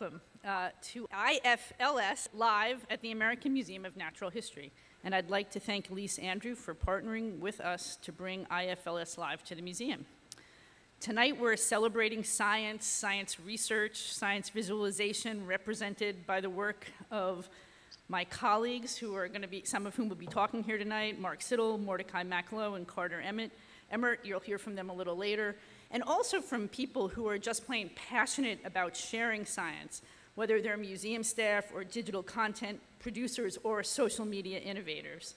welcome to IFLS live at the American Museum of Natural History. And I'd like to thank Elise Andrew for partnering with us to bring IFLS live to the museum. Tonight we're celebrating science, science research, science visualization, represented by the work of my colleagues who are going to be, some of whom will be talking here tonight, Mark Siddall, Mordecai-Mark Mac Low, and Carter Emmart. You'll hear from them a little later. And also from people who are just plain passionate about sharing science, whether they're museum staff or digital content producers or social media innovators.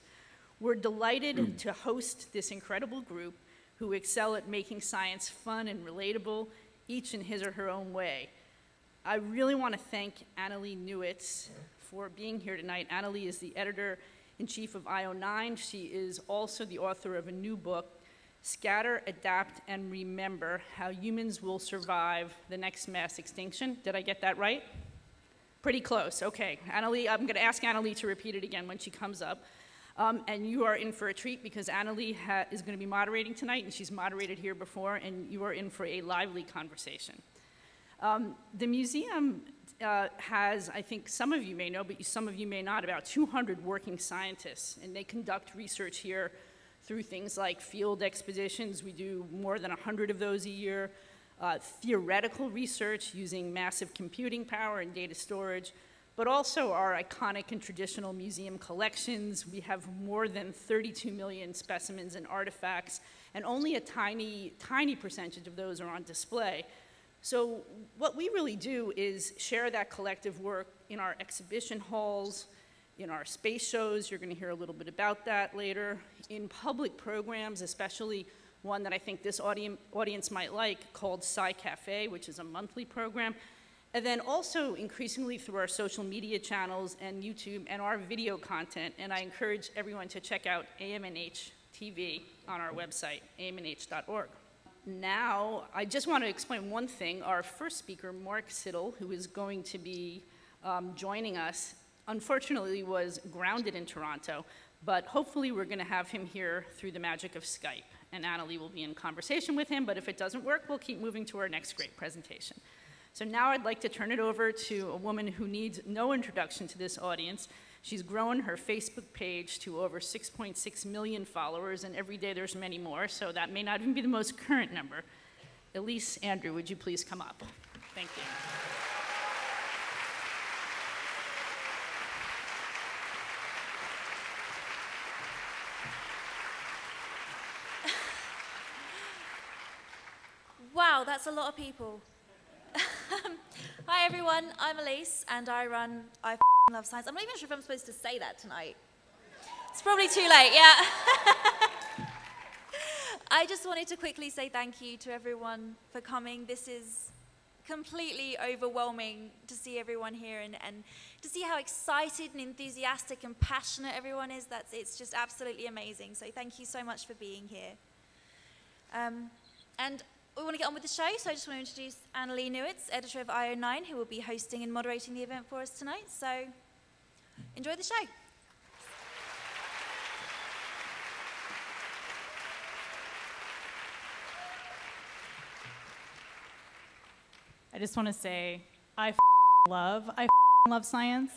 We're delighted to host this incredible group who excel at making science fun and relatable, each in his or her own way. I really want to thank Annalee Newitz for being here tonight. Annalee is the editor-in-chief of IO9. She is also the author of a new book, Scatter, Adapt, and Remember, How Humans Will Survive the Next Mass Extinction. Did I get that right? Pretty close, okay. Annalee, I'm gonna ask Annalee to repeat it again when she comes up. And you are in for a treat because Annalee is gonna be moderating tonight, and she's moderated here before, and you are in for a lively conversation. The museum has, I think some of you may know, but some of you may not, about 200 working scientists, and they conduct research here through things like field expeditions. We do more than 100 of those a year. Theoretical research using massive computing power and data storage, but also our iconic and traditional museum collections. We have more than 32 million specimens and artifacts, and only a tiny, tiny percentage of those are on display. So what we really do is share that collective work in our exhibition halls, in our space shows. You're going to hear a little bit about that later. In public programs, especially one that I think this audience might like, called Sci Cafe, which is a monthly program. And then also increasingly through our social media channels and YouTube and our video content. And I encourage everyone to check out AMNH TV on our website, amnh.org. Now, I just want to explain one thing. Our first speaker, Mark Siddall, who is going to be joining us, unfortunately was grounded in Toronto, but hopefully we're going to have him here through the magic of Skype. And Annalee will be in conversation with him, but if it doesn't work, we'll keep moving to our next great presentation. So now I'd like to turn it over to a woman who needs no introduction to this audience. She's grown her Facebook page to over 6.6 million followers, and every day there's many more, so that may not even be the most current number. Elise Andrew, would you please come up? Thank you. Wow, that's a lot of people. Hi everyone, I'm Elise and I run I Love Science. I'm not even sure if I'm supposed to say that tonight. It's probably too late, yeah. I just wanted to quickly say thank you to everyone for coming. This is completely overwhelming to see everyone here and to see how excited and enthusiastic and passionate everyone is. It's just absolutely amazing. So thank you so much for being here. And we want to get on with the show, so I just want to introduce Annalee Newitz, editor of IO9, who will be hosting and moderating the event for us tonight. So enjoy the show. I just want to say, I love science.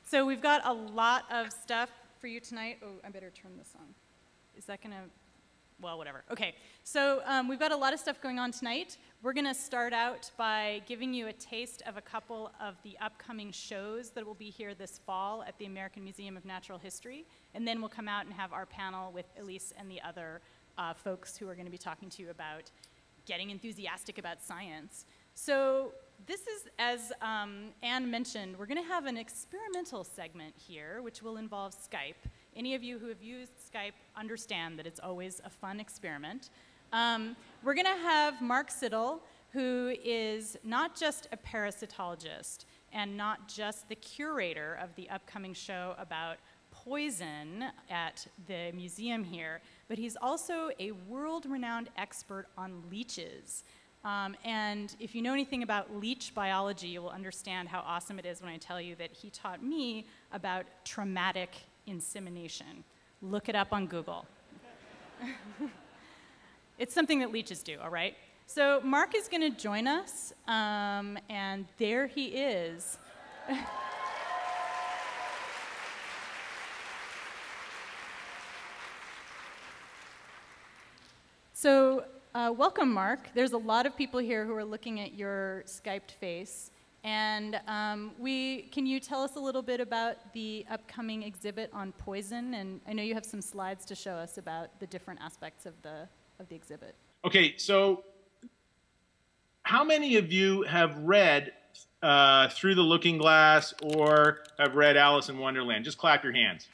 So we've got a lot of stuff for you tonight. Oh, I better turn this on. Is that gonna, well, whatever. Okay, so we've got a lot of stuff going on tonight. We're gonna start out by giving you a taste of a couple of the upcoming shows that will be here this fall at the American Museum of Natural History. And then we'll come out and have our panel with Elise and the other folks who are gonna be talking to you about getting enthusiastic about science. So this is, as Anne mentioned, we're going to have an experimental segment here, which will involve Skype. Any of you who have used Skype understand that it's always a fun experiment. We're going to have Mark Siddall, who is not just a parasitologist and not just the curator of the upcoming show about poison at the museum here, but he's also a world-renowned expert on leeches. And if you know anything about leech biology, you will understand how awesome it is when I tell you that he taught me about traumatic insemination. Look it up on Google. It's something that leeches do, all right? So Mark is going to join us, and there he is. So welcome, Mark. There's a lot of people here who are looking at your Skyped face. And can you tell us a little bit about the upcoming exhibit on poison? And I know you have some slides to show us about the different aspects of the exhibit. Okay, so how many of you have read Through the Looking Glass or have read Alice in Wonderland? Just clap your hands.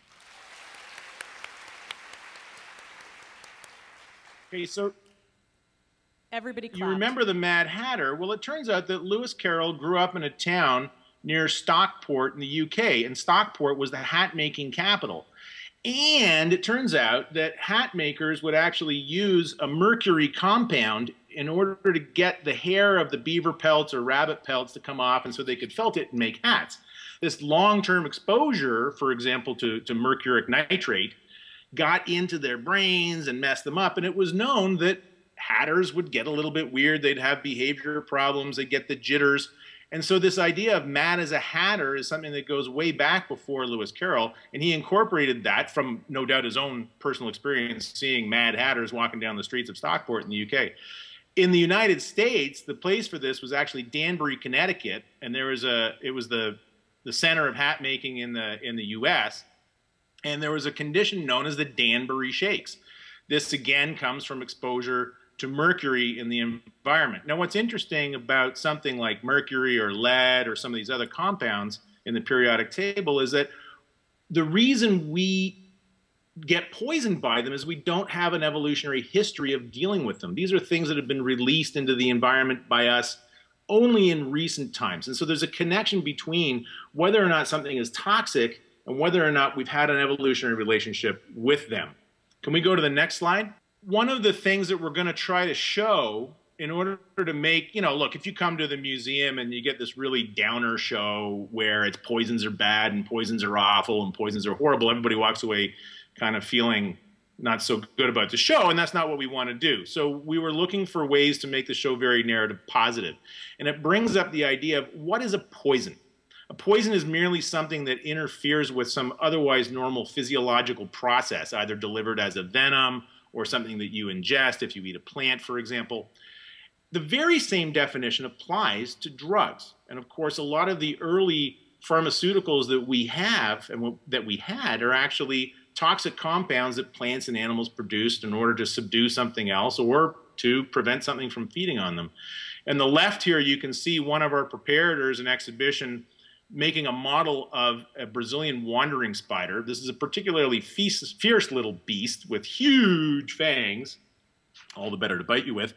Okay, so everybody clapped. You remember the Mad Hatter? Well, it turns out that Lewis Carroll grew up in a town near Stockport in the UK, and Stockport was the hat-making capital. And it turns out that hat makers would actually use a mercury compound in order to get the hair of the beaver pelts or rabbit pelts to come off, and so they could felt it and make hats. This long-term exposure, for example, to mercuric nitrate, got into their brains and messed them up, and it was known that hatters would get a little bit weird. They'd have behavior problems. They'd get the jitters. And so this idea of mad as a hatter is something that goes way back before Lewis Carroll, and he incorporated that from, no doubt, his own personal experience seeing mad hatters walking down the streets of Stockport in the UK. In the United States, the place for this was actually Danbury, Connecticut, and it was the center of hat making in the US, and there was a condition known as the Danbury Shakes. This again comes from exposure to mercury in the environment. Now, what's interesting about something like mercury or lead or some of these other compounds in the periodic table is that the reason we get poisoned by them is we don't have an evolutionary history of dealing with them. These are things that have been released into the environment by us only in recent times. And so there's a connection between whether or not something is toxic and whether or not we've had an evolutionary relationship with them. Can we go to the next slide? One of the things that we're going to try to show in order to make, look, if you come to the museum and you get this really downer show where it's poisons are bad and poisons are awful and poisons are horrible, everybody walks away kind of feeling not so good about the show, and that's not what we want to do. So we were looking for ways to make the show very narrative positive. And it brings up the idea of what is a poison? A poison is merely something that interferes with some otherwise normal physiological process, either delivered as a venom or something that you ingest if you eat a plant, for example. The very same definition applies to drugs. And of course, a lot of the early pharmaceuticals that we have and that we had are actually toxic compounds that plants and animals produced in order to subdue something else or to prevent something from feeding on them. And the left here, you can see one of our preparators in exhibition making a model of a Brazilian wandering spider. This is a particularly fierce little beast with huge fangs, all the better to bite you with.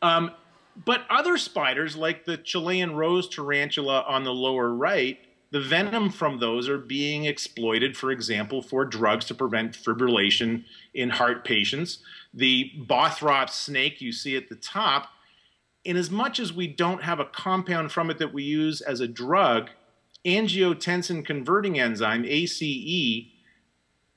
But other spiders, like the Chilean rose tarantula on the lower right, the venom from those are being exploited, for example, for drugs to prevent fibrillation in heart patients. The Bothrop snake you see at the top, in as much as we don't have a compound from it that we use as a drug, angiotensin converting enzyme, ACE,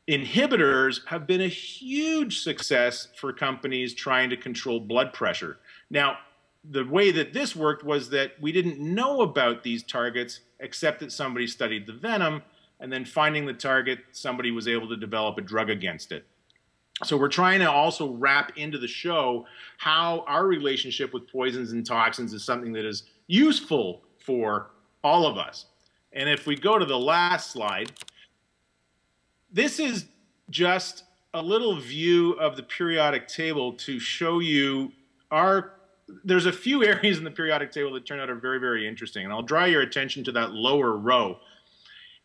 inhibitors have been a huge success for companies trying to control blood pressure. Now, the way that this worked was that we didn't know about these targets except that somebody studied the venom, and then finding the target, somebody was able to develop a drug against it. So we're trying to also wrap into the show how our relationship with poisons and toxins is something that is useful for all of us. And if we go to the last slide, this is just a little view of the periodic table to show you there's a few areas in the periodic table that turn out are very, very interesting. And I'll draw your attention to that lower row.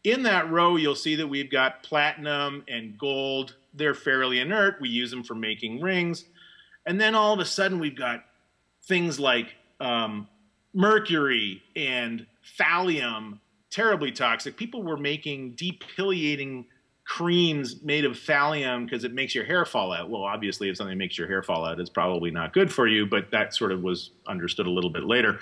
In that row, you'll see that we've got platinum and gold. They're fairly inert. We use them for making rings. And then all of a sudden, we've got things like mercury and thallium, terribly toxic. People were making depilating creams made of thallium because it makes your hair fall out. Well, obviously, if something makes your hair fall out, it's probably not good for you, but that sort of was understood a little bit later.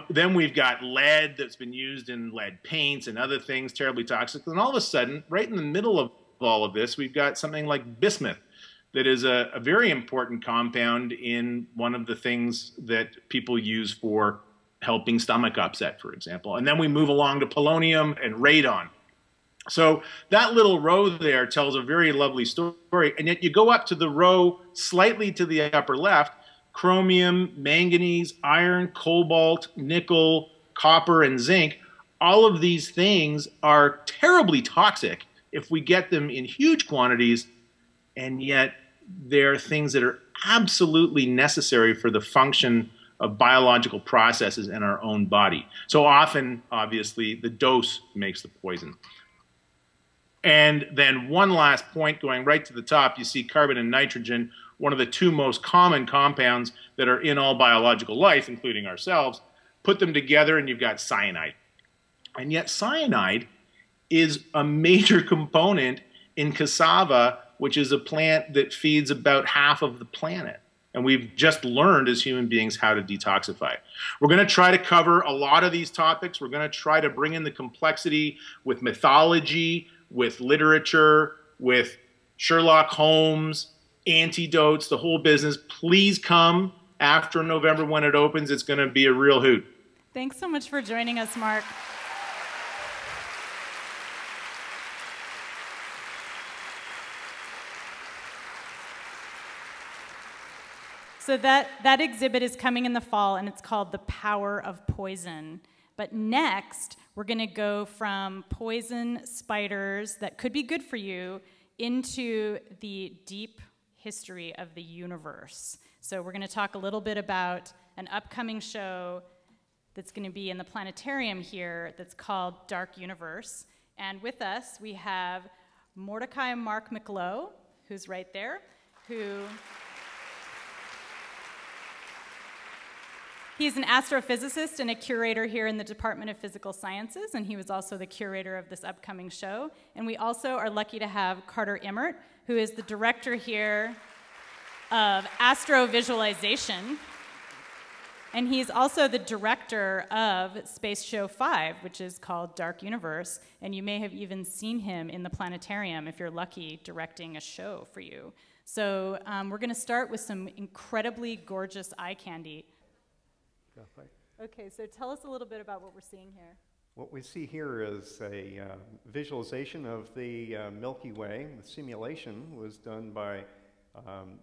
Then we've got lead that's been used in lead paints and other things, terribly toxic. And all of a sudden, right in the middle of all of this, we've got something like bismuth. that is a very important compound in one of the things that people use for helping stomach upset, for example. And then we move along to polonium and radon. So that little row there tells a very lovely story. And yet you go up to the row slightly to the upper left, chromium, manganese, iron, cobalt, nickel, copper, and zinc. All of these things are terribly toxic if we get them in huge quantities, and yet they're things that are absolutely necessary for the function of biological processes in our own body. So often, obviously, the dose makes the poison. And then one last point, going right to the top, you see carbon and nitrogen, one of the two most common compounds that are in all biological life, including ourselves. Put them together and you've got cyanide. And yet cyanide is a major component in cassava, which is a plant that feeds about half of the planet. And we've just learned as human beings how to detoxify. We're going to try to cover a lot of these topics. We're going to try to bring in the complexity with mythology, with literature, with Sherlock Holmes, antidotes, the whole business. Please come after November when it opens. It's going to be a real hoot. Thanks so much for joining us, Mark. So that exhibit is coming in the fall, and it's called The Power of Poison. But next, we're going to go from poison spiders that could be good for you into the deep history of the universe. So we're going to talk a little bit about an upcoming show that's going to be in the planetarium here that's called Dark Universe. And with us, we have Mordecai-Mark Mac Low, who's right there, who... He's an astrophysicist and a curator here in the Department of Physical Sciences, and he was also the curator of this upcoming show. And we also are lucky to have Carter Emmart, who is the director here of Astrovisualization. And he's also the director of Space Show 5, which is called Dark Universe. And you may have even seen him in the planetarium, if you're lucky, directing a show for you. So we're going to start with some incredibly gorgeous eye candy. Okay, so tell us a little bit about what we're seeing here. What we see here is a visualization of the Milky Way. The simulation was done by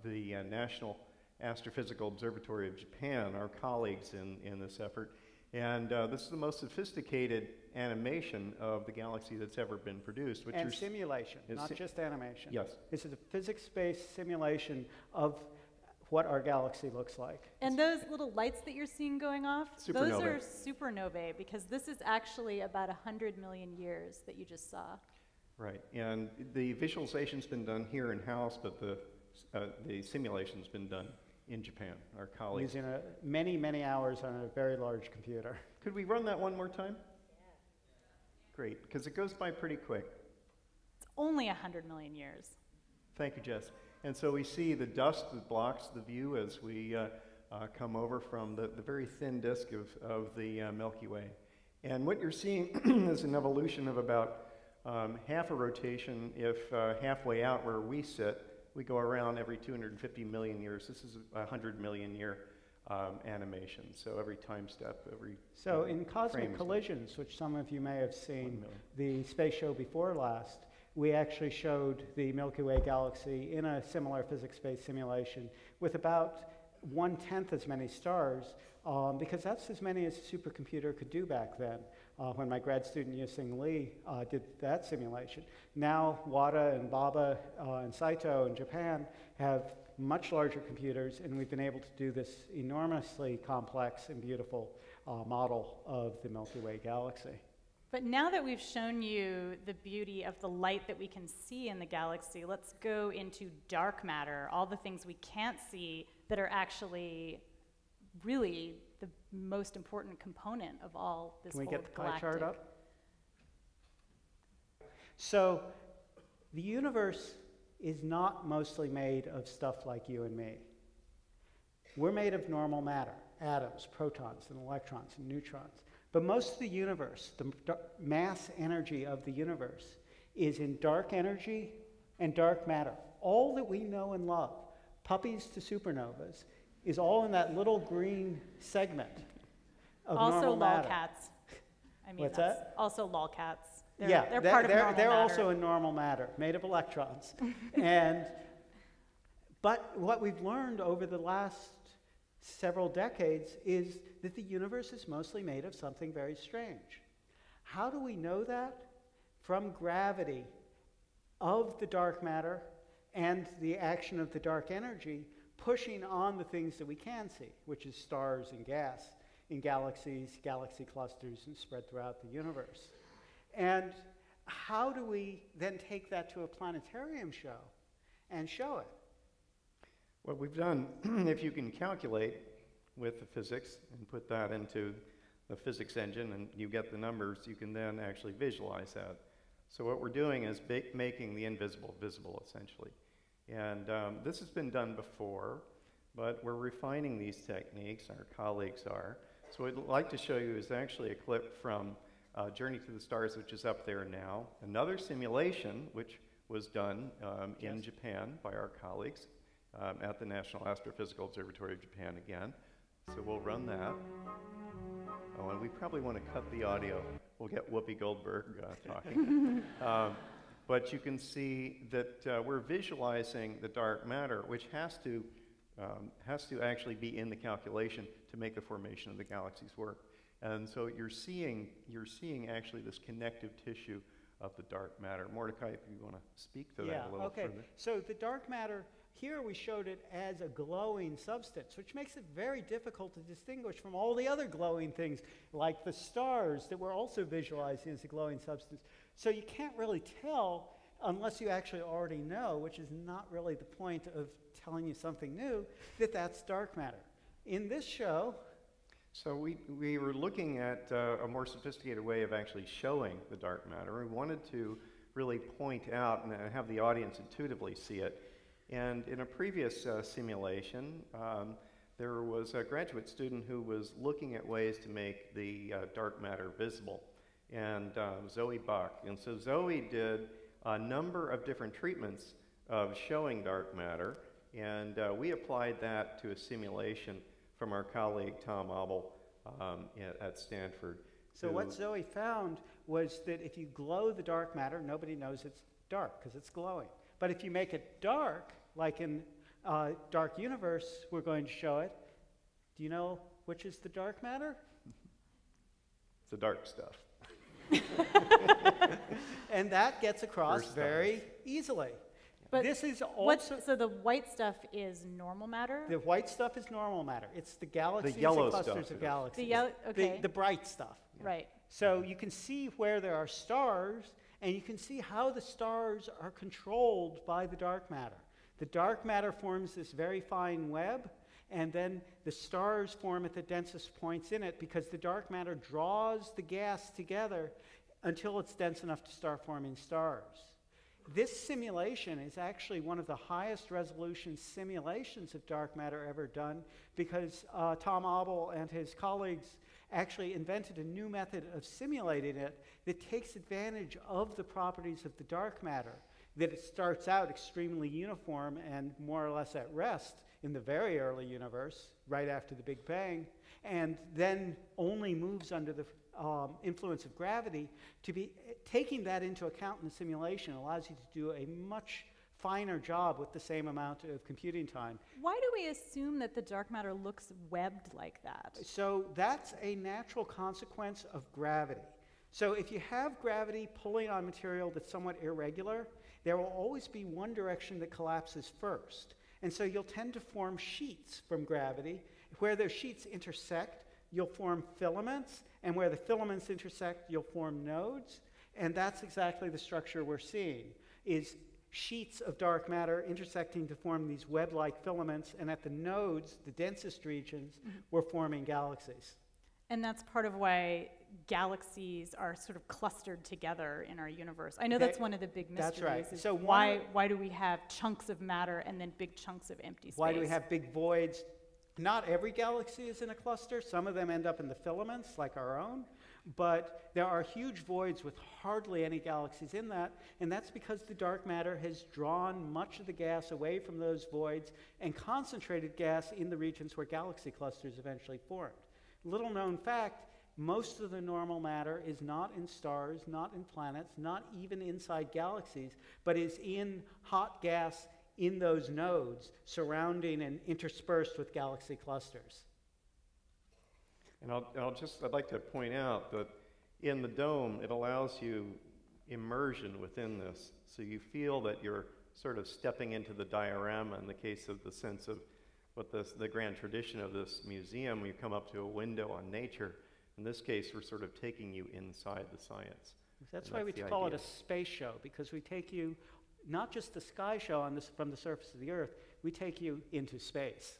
the National Astrophysical Observatory of Japan, our colleagues in this effort. And this is the most sophisticated animation of the galaxy that's ever been produced. And simulation, not just animation. Yes. This is a physics-based simulation of what our galaxy looks like. And those little lights that you're seeing going off, supernovae. Those are supernovae, because this is actually about 100 million years that you just saw. Right, and the visualization's been done here in-house, but the simulation's been done in Japan, our colleagues. Using many, many hours on a very large computer. Could we run that one more time? Yeah. Great, because it goes by pretty quick. It's only 100 million years. Thank you, Jess. And so we see the dust that blocks the view as we come over from the very thin disk of the Milky Way. And what you're seeing is an evolution of about half a rotation if halfway out where we sit, we go around every 250 million years. This is a 100 million year animation. So every time step, every So in Cosmic Collisions, which some of you may have seen, the space show before last, we actually showed the Milky Way galaxy in a similar physics-based simulation with about 1/10 as many stars, because that's as many as a supercomputer could do back then, when my grad student Yusing Lee did that simulation. Now WADA and BABA and Saito in Japan have much larger computers, and we've been able to do this enormously complex and beautiful model of the Milky Way galaxy. But now that we've shown you the beauty of the light that we can see in the galaxy, let's go into dark matter, all the things we can't see that are actually really the most important component of all this whole galactic. Can we get the pie chart up? So the universe is not mostly made of stuff like you and me. We're made of normal matter, atoms, protons, and electrons, and neutrons. But most of the universe, the mass energy of the universe, is in dark energy and dark matter. all that we know and love, puppies to supernovas, is all in that little green segment of Also normal matter. lolcats. I mean, What's that's that? Also lolcats. They're part of normal they're matter. also in normal matter, made of electrons. But what we've learned over the last several decades is that the universe is mostly made of something very strange. How do we know that? From gravity of the dark matter and the action of the dark energy pushing on the things that we can see, which is stars and gas in galaxies, galaxy clusters, and spread throughout the universe. And how do we then take that to a planetarium show and show it? What we've done, if you can calculate with the physics and put that into the physics engine and you get the numbers, you can then actually visualize that. So what we're doing is making the invisible visible, essentially. And this has been done before, but we're refining these techniques, our colleagues are. So what I'd like to show you is actually a clip from Journey to the Stars, which is up there now. Another simulation, which was done in Japan by our colleagues at the National Astrophysical Observatory of Japan again. So we'll run that. Oh, and we probably want to cut the audio. We'll get Whoopi Goldberg talking. But you can see that we're visualizing the dark matter, which has to actually be in the calculation to make the formation of the galaxies work. And so you're seeing actually this connective tissue of the dark matter. Mordecai, if you want to speak to that a little further. So the dark matter, here we showed it as a glowing substance, which makes it very difficult to distinguish from all the other glowing things, like the stars that we're also visualizing as a glowing substance. So you can't really tell unless you actually already know, which is not really the point of telling you something new, that that's dark matter. In this show... So we were looking at a more sophisticated way of actually showing the dark matter. We wanted to really point out and have the audience intuitively see it. And in a previous simulation, there was a graduate student who was looking at ways to make the dark matter visible, and Zoe Buck. And so Zoe did a number of different treatments of showing dark matter, and we applied that to a simulation from our colleague Tom Abel at Stanford. So what Zoe found was that if you glow the dark matter, nobody knows it's dark because it's glowing. But if you make it dark, like in Dark Universe, we're going to show it. Do you know which is the dark matter? It's the dark stuff. And that gets across very easily. But this is also... So the white stuff is normal matter? The white stuff is normal matter. It's the galaxies yellow and clusters stuff of galaxies. The yellow, okay. The bright stuff. Right. So you can see where there are stars, and you can see how the stars are controlled by the dark matter. The dark matter forms this very fine web, and then the stars form at the densest points in it because the dark matter draws the gas together until it's dense enough to start forming stars. This simulation is actually one of the highest resolution simulations of dark matter ever done because Tom Abel and his colleagues actually invented a new method of simulating it that takes advantage of the properties of the dark matter, that it starts out extremely uniform and more or less at rest in the very early universe, right after the Big Bang, and then only moves under the influence of gravity. To be taking that into account in the simulation allows you to do a much finer job with the same amount of computing time. Why do we assume that the dark matter looks webbed like that? So that's a natural consequence of gravity. So if you have gravity pulling on material that's somewhat irregular, there will always be one direction that collapses first. And so you'll tend to form sheets from gravity. Where those sheets intersect, you'll form filaments, and where the filaments intersect, you'll form nodes. And that's exactly the structure we're seeing, is sheets of dark matter intersecting to form these web-like filaments, and at the nodes, the densest regions, we're forming galaxies. And that's part of why galaxies are sort of clustered together in our universe. I know that's one of the big mysteries. That's right. Is So why do we have chunks of matter and then big chunks of empty space? Why do we have big voids? Not every galaxy is in a cluster. Some of them end up in the filaments, like our own. But there are huge voids with hardly any galaxies in that, and that's because the dark matter has drawn much of the gas away from those voids and concentrated gas in the regions where galaxy clusters eventually formed. Little known fact, most of the normal matter is not in stars, not in planets, not even inside galaxies, but is in hot gas in those nodes surrounding and interspersed with galaxy clusters. And I'd like to point out that in the dome, it allows you immersion within this. So you feel that you're sort of stepping into the diorama in the case of the sense of what the grand tradition of this museum, you come up to a window on nature. In this case, we're sort of taking you inside the science. That's why we call it a space show, because we take you, not just the sky show on this, from the surface of the Earth, we take you into space.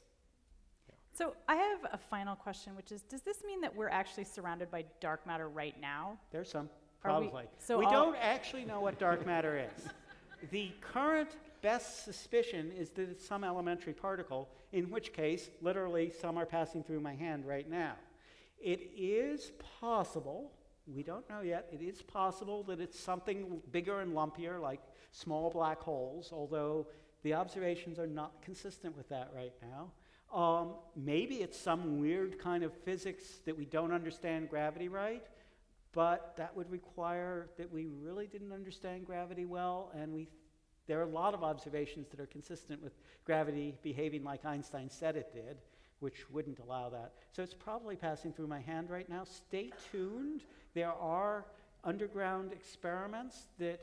So I have a final question, which is, does this mean that we're actually surrounded by dark matter right now? There's some, probably. So we don't actually know what dark matter is. The current best suspicion is that it's some elementary particle, in which case, literally, some are passing through my hand right now. It is possible, we don't know yet, it is possible that it's something bigger and lumpier, like small black holes, although the observations are not consistent with that right now. Maybe it's some weird kind of physics that we don't understand gravity right, but that would require that we really didn't understand gravity well, and there are a lot of observations that are consistent with gravity behaving like Einstein said it did, which wouldn't allow that. So it's probably passing through my hand right now. Stay tuned. There are underground experiments that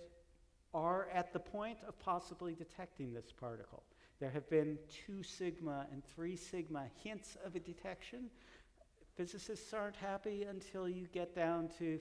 are at the point of possibly detecting this particle. There have been 2 sigma and 3 sigma hints of a detection. Physicists aren't happy until you get down to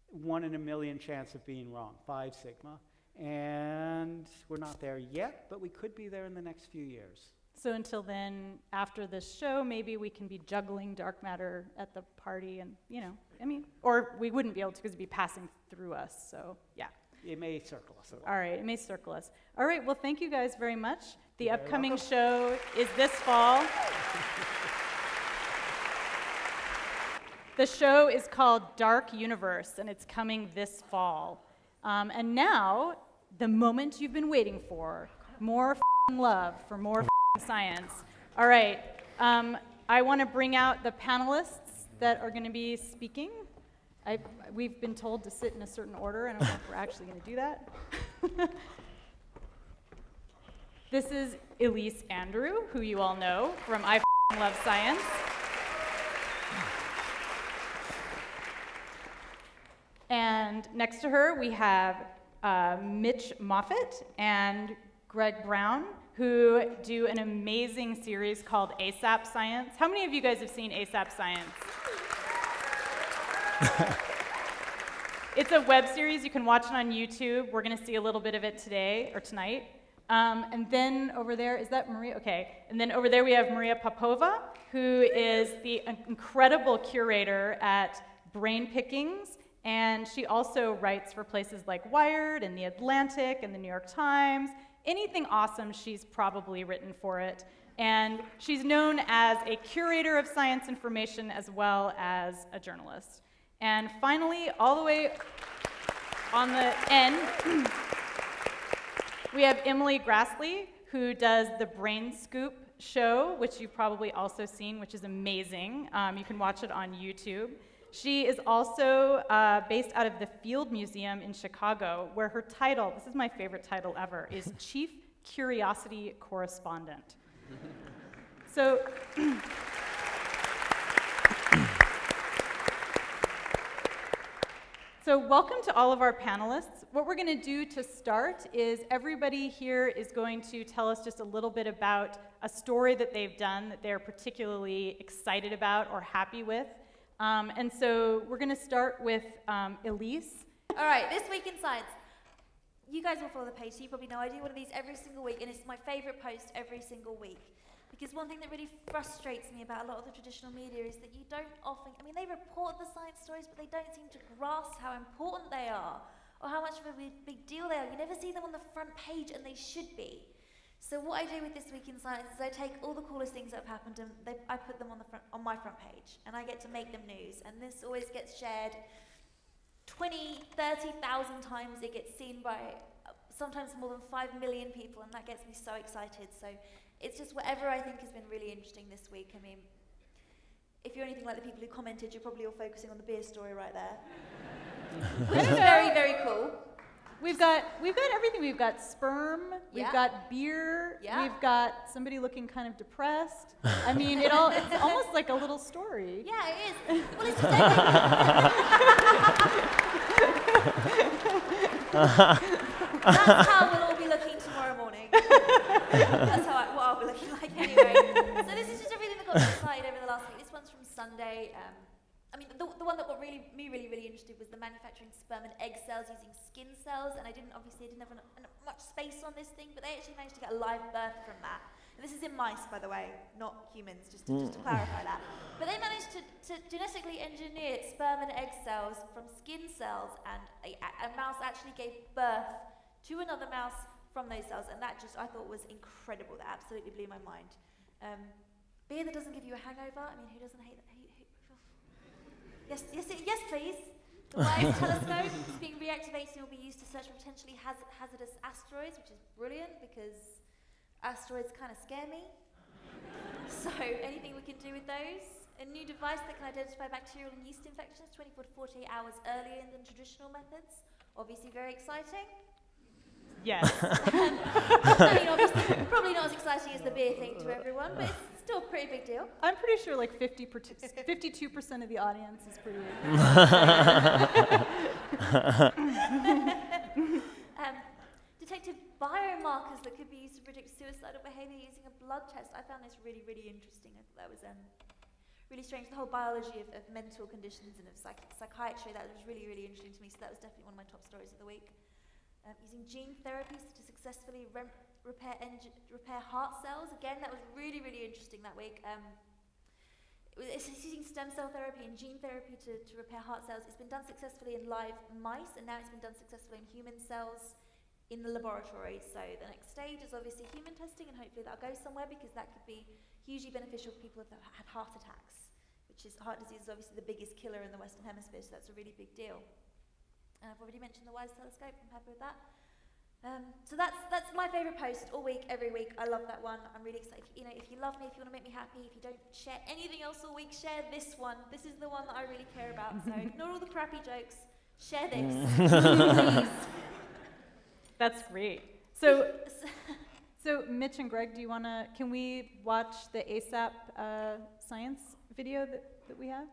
1 in a million chance of being wrong, 5 sigma. And we're not there yet, but we could be there in the next few years. So until then, after this show, maybe we can be juggling dark matter at the party and, you know, I mean, or we wouldn't be able to because it'd be passing through us, so yeah. It may circle us. All right, it may circle us. All right, well, thank you guys very much. The upcoming show is this fall. The show is called Dark Universe, and it's coming this fall. And now, the moment you've been waiting for, more f***ing love for more f***ing science. All right, I want to bring out the panelists that are going to be speaking. We've been told to sit in a certain order. I don't know if we're actually going to do that. This is Elise Andrew, who you all know from I Love Science. And next to her, we have Mitch Moffit and Greg Brown, who do an amazing series called AsapSCIENCE. How many of you guys have seen AsapSCIENCE? It's a web series. You can watch it on YouTube. We're going to see a little bit of it today or tonight. And then over there, is that Maria? Okay. And then over there we have Maria Popova, who is the incredible curator at Brain Pickings. And she also writes for places like Wired and The Atlantic and The New York Times. Anything awesome, she's probably written for it. And she's known as a curator of science information as well as a journalist. And finally, all the way on the end, we have Emily Graslie, who does the Brain Scoop show, which you've probably also seen, which is amazing. You can watch it on YouTube. She is also based out of the Field Museum in Chicago, where her title, this is my favorite title ever, is Chief Curiosity Correspondent. So, welcome to all of our panelists. What we're going to do to start is everybody here is going to tell us just a little bit about a story that they've done that they're particularly excited about or happy with. And so we're going to start with Elise. All right, this week in science. You guys will follow the page, so you probably know I do one of these every single week, and it's my favorite post every single week. Because one thing that really frustrates me about a lot of the traditional media is that you don't often, I mean, they report the science stories, but they don't seem to grasp how important they are, or how much of a big deal they are. You never see them on the front page, and they should be. So what I do with This Week in Science is I take all the coolest things that have happened and I put them on my front page, and I get to make them news. And this always gets shared 20, 30,000 times. It gets seen by sometimes more than 5 million people, and that gets me so excited. So it's just whatever I think has been really interesting this week. I mean, if you're anything like the people who commented, you're probably all focusing on the beer story right there, which is very, very cool. We've got everything. We've got sperm. We've Yeah. got beer. Yeah. We've got somebody looking kind of depressed. I mean, it's almost like a little story. Yeah, it is. Well, it's that's how we'll all be looking tomorrow morning. That's what I'll be looking like anyway. So this is just everything that got me excited over the last week. This one's from Sunday. I mean, the one that got really interested was the manufacturing sperm and egg cells using skin cells, and I didn't have much space on this thing, but they actually managed to get a live birth from that. And this is in mice, by the way, not humans, just to clarify that. But they managed to genetically engineer sperm and egg cells from skin cells, and a mouse actually gave birth to another mouse from those cells, and that just, I thought, was incredible. That absolutely blew my mind. Beer that doesn't give you a hangover, I mean, who doesn't hate that? Yes, please. The WISE telescope is being reactivated and will be used to search for potentially hazardous asteroids, which is brilliant because asteroids kind of scare me. So anything we can do with those. A new device that can identify bacterial and yeast infections 24 to 48 hours earlier than traditional methods. Obviously very exciting. Yes. I mean, obviously, probably not as exciting as the beer thing to everyone, but it's still a pretty big deal. I'm pretty sure like 52% of the audience is pretty. Detected biomarkers that could be used to predict suicidal behavior using a blood test. I found this really, really interesting. I thought that was really strange. The whole biology of mental conditions and of psychiatry, that was really, really interesting to me. So that was definitely one of my top stories of the week. Using gene therapies to successfully repair heart cells. Again, that was really, really interesting that week. It's using stem cell therapy and gene therapy to repair heart cells. It's been done successfully in live mice, and now it's been done successfully in human cells in the laboratory. So the next stage is obviously human testing, and hopefully that'll go somewhere, because that could be hugely beneficial for people that have had heart attacks, which is, heart disease is obviously the biggest killer in the Western Hemisphere, so that's a really big deal. And I've already mentioned the WISE telescope. I'm happy with that. So that's my favourite post all week, every week. I love that one. I'm really excited. You know, if you love me, if you want to make me happy, if you don't share anything else all week, share this one. This is the one that I really care about. So ignore all the crappy jokes. Share this, please. That's great. So Mitch and Greg, can we watch the AsapSCIENCE video that we have?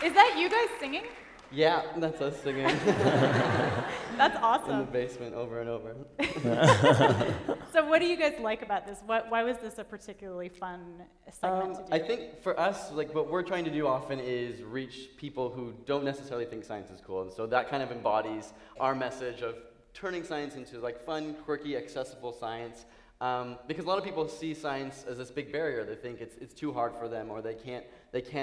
Is that you guys singing? Yeah, that's us singing. That's awesome. In the basement over and over. So what do you guys like about this? Why was this a particularly fun segment to do? I think for us, like, what we're trying to do often is reach people who don't necessarily think science is cool. And so that kind of embodies our message of turning science into like fun, quirky, accessible science. Because a lot of people see science as this big barrier. They think it's too hard for them, or they can't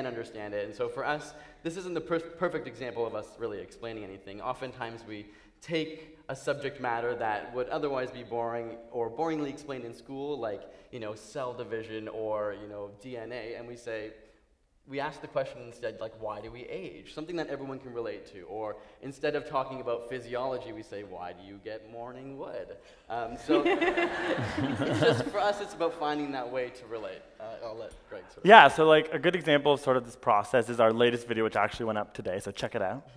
understand it. And so for us, this isn't the perfect example of us really explaining anything. Oftentimes we take a subject matter that would otherwise be boring or boringly explained in school, like, you know, cell division or, you know, DNA, and we ask the question instead, like, why do we age? Something that everyone can relate to. Or instead of talking about physiology, we say, why do you get morning wood? So it's just, for us, it's about finding that way to relate. I'll let Greg sort of. Yeah, so like a good example of sort of this process is our latest video, which actually went up today, so check it out.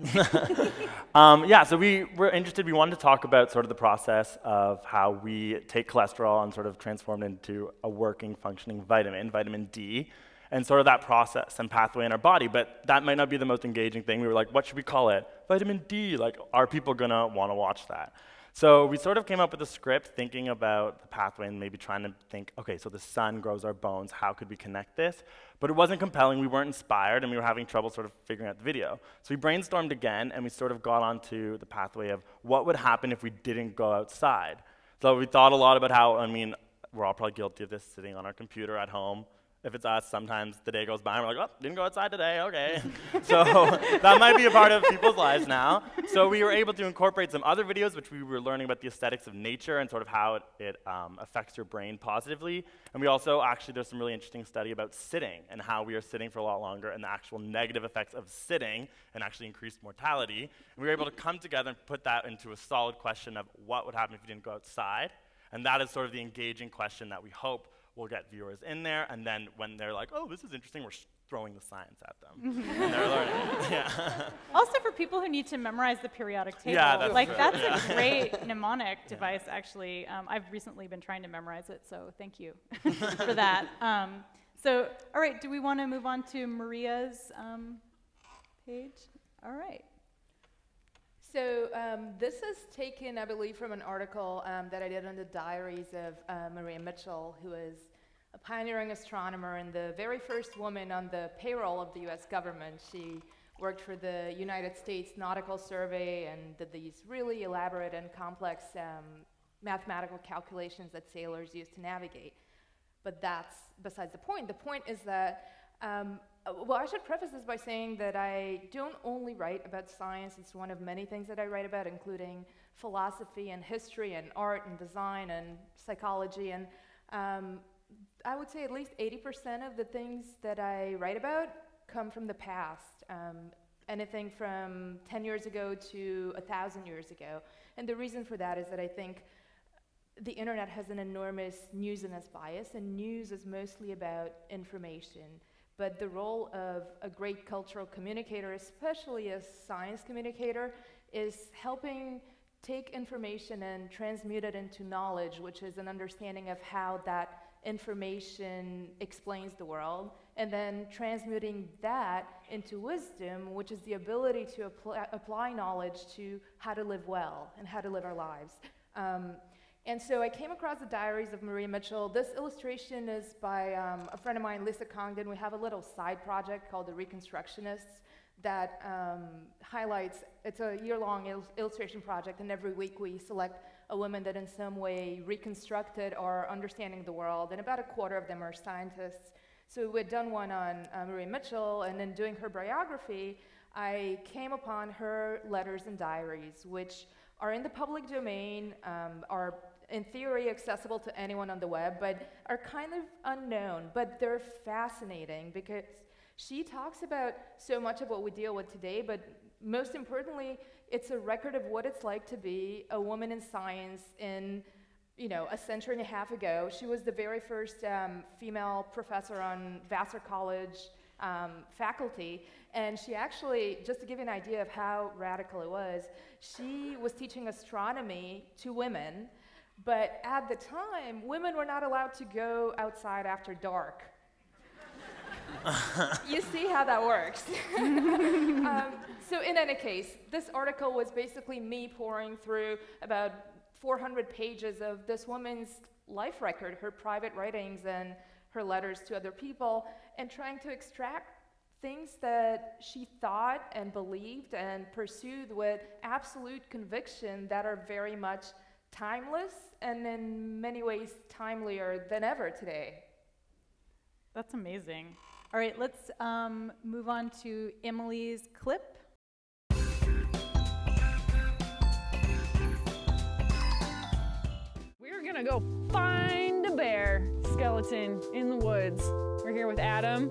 Yeah, so we were interested, we wanted to talk about sort of the process of how we take cholesterol and sort of transform it into a working, functioning vitamin D, and sort of that process and pathway in our body. But that might not be the most engaging thing. We were like, what should we call it? Vitamin D, like, are people gonna wanna watch that? So we sort of came up with a script thinking about the pathway and maybe trying to think, okay, so the sun grows our bones, how could we connect this? But it wasn't compelling, we weren't inspired, and we were having trouble sort of figuring out the video. So we brainstormed again, and we sort of got onto the pathway of what would happen if we didn't go outside. So we thought a lot about how, I mean, we're all probably guilty of this, sitting on our computer at home, if it's us, sometimes the day goes by and we're like, oh, didn't go outside today, okay. So that might be a part of people's lives now. So we were able to incorporate some other videos, which we were learning about the aesthetics of nature and sort of how it affects your brain positively. And we also, actually, there's some really interesting study about sitting and how we are sitting for a lot longer and the actual negative effects of sitting and actually increased mortality. And we were able to come together and put that into a solid question of what would happen if you didn't go outside. And that is sort of the engaging question that we hope will get viewers in there. And then when they're like, oh, this is interesting, we're throwing the science at them. And they're learning it. Yeah. Also for people who need to memorize the periodic table, that's like true. that's a great mnemonic device, actually. I've recently been trying to memorize it, so thank you for that. So, all right, do we want to move on to Maria's page? All right. So this is taken, I believe, from an article that I did on the diaries of Maria Mitchell, who is a pioneering astronomer and the very first woman on the payroll of the US government. She worked for the United States Nautical Survey and did these really elaborate and complex mathematical calculations that sailors use to navigate. But that's besides the point. The point is that well, I should preface this by saying that I don't only write about science. It's one of many things that I write about, including philosophy and history and art and design and psychology. And I would say at least 80% of the things that I write about come from the past, anything from 10 years ago to 1,000 years ago. And the reason for that is that I think the internet has an enormous newsiness bias, and news is mostly about information. But the role of a great cultural communicator, especially a science communicator, is helping take information and transmute it into knowledge, which is an understanding of how that information explains the world, and then transmuting that into wisdom, which is the ability to apply knowledge to how to live well and how to live our lives. And so I came across the diaries of Maria Mitchell. This illustration is by a friend of mine, Lisa Congdon. We have a little side project called The Reconstructionists that highlights, it's a year-long illustration project, and every week we select a woman that in some way reconstructed our understanding of the world, and about a quarter of them are scientists. So we had done one on Maria Mitchell, and in doing her biography, I came upon her letters and diaries, which are in the public domain, are in theory accessible to anyone on the web, but are kind of unknown. But they're fascinating because she talks about so much of what we deal with today, but most importantly, it's a record of what it's like to be a woman in science in, you know, a century and a half ago. She was the very first female professor on Vassar College faculty, and she actually, just to give you an idea of how radical it was, she was teaching astronomy to women, but at the time, women were not allowed to go outside after dark. You see how that works. So in any case, this article was basically me pouring through about 400 pages of this woman's life record, her private writings and her letters to other people, and trying to extract things that she thought and believed and pursued with absolute conviction that are very much timeless and in many ways timelier than ever today. That's amazing. All right, let's move on to Emily's clip. We're gonna go find a bear skeleton in the woods. We're here with Adam,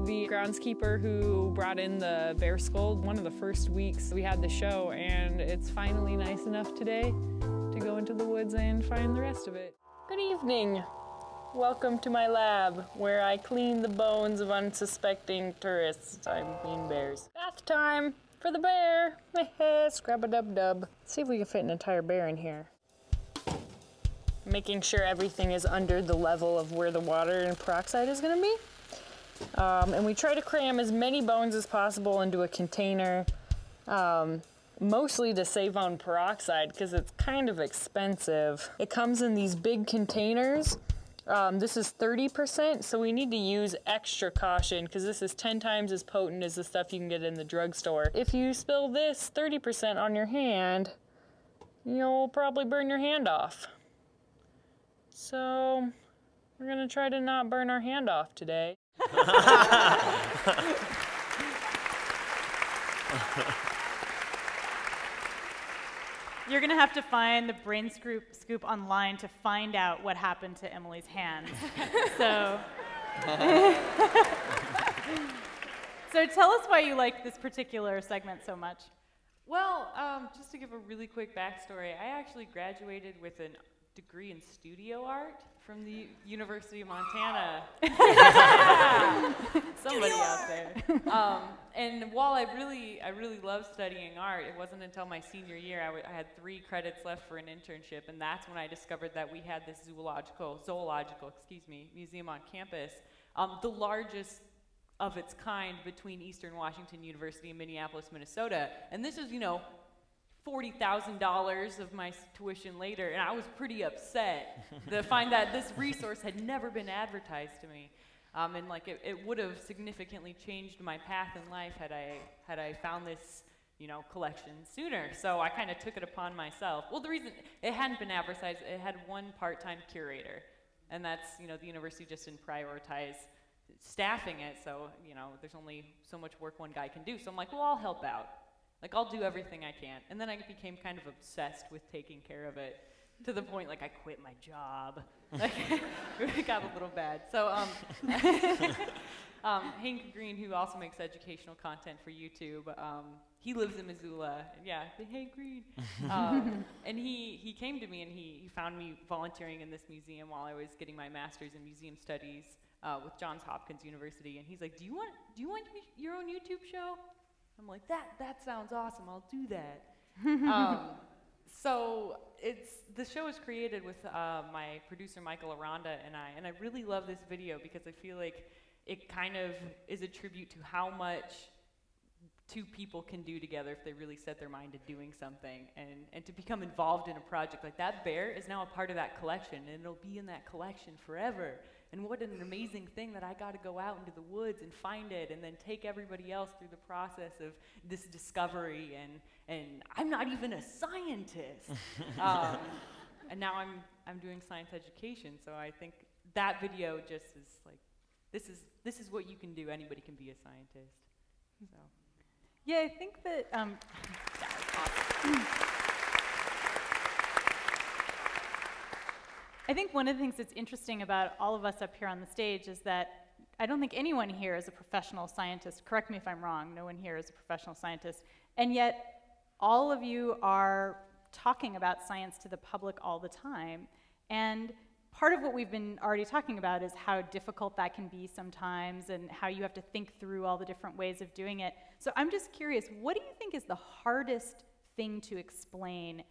the groundskeeper who brought in the bear skull one of the first weeks we had the show, and it's finally nice enough today to go into the woods and find the rest of it. Good evening. Welcome to my lab, where I clean the bones of unsuspecting tourists, I mean bears. Bath time for the bear. Scrub-a-dub-dub. See if we can fit an entire bear in here. Making sure everything is under the level of where the water and peroxide is gonna be. And we try to cram as many bones as possible into a container, mostly to save on peroxide because it's kind of expensive. It comes in these big containers. This is 30%, so we need to use extra caution because this is 10 times as potent as the stuff you can get in the drugstore. If you spill this 30% on your hand, you'll probably burn your hand off. So We're gonna try to not burn our hand off today. You're going to have to find the Brain Scoop online to find out what happened to Emily's hands. So, so tell us why you like this particular segment so much. Well, just to give a really quick backstory, I actually graduated with a degree in studio art from the University of Montana. Somebody out there. And while I really love studying art, it wasn't until my senior year I had 3 credits left for an internship, and that's when I discovered that we had this zoological museum on campus, the largest of its kind between Eastern Washington University and Minneapolis, Minnesota. And this is, you know, $40,000 of my tuition later, and I was pretty upset to find that this resource had never been advertised to me. And like it would have significantly changed my path in life had I found this, you know, collection sooner. So I kind of took it upon myself. Well, the reason it hadn't been advertised, it had one part-time curator, and that's, you know, the university just didn't prioritize staffing it. So, you know, there's only so much work one guy can do. So I'm like, well, I'll help out. Like, I'll do everything I can. And then I became kind of obsessed with taking care of it, to the point, like, I quit my job. Like, it got a little bad. So, Hank Green, who also makes educational content for YouTube, he lives in Missoula. Yeah, Hank Green. And he came to me, and he found me volunteering in this museum while I was getting my master's in museum studies with Johns Hopkins University. And he's like, do you want your own YouTube show? I'm like, that sounds awesome, I'll do that. So the show is created with my producer Michael Aranda and I really love this video because I feel like it kind of is a tribute to how much 2 people can do together if they really set their mind to doing something, and to become involved in a project. Like, that bear is now a part of that collection, and it'll be in that collection forever. And what an amazing thing that I got to go out into the woods and find it, and then take everybody else through the process of this discovery. And I'm not even a scientist. And now I'm doing science education. So I think that video just is like, this is what you can do. Anybody can be a scientist. So. Yeah, I think that that was awesome. I think one of the things that's interesting about all of us up here on the stage is that I don't think anyone here is a professional scientist. Correct me if I'm wrong, no one here is a professional scientist. And yet, all of you are talking about science to the public all the time. And part of what we've been already talking about is how difficult that can be sometimes, and how you have to think through all the different ways of doing it. So I'm just curious, what do you think is the hardest thing to explain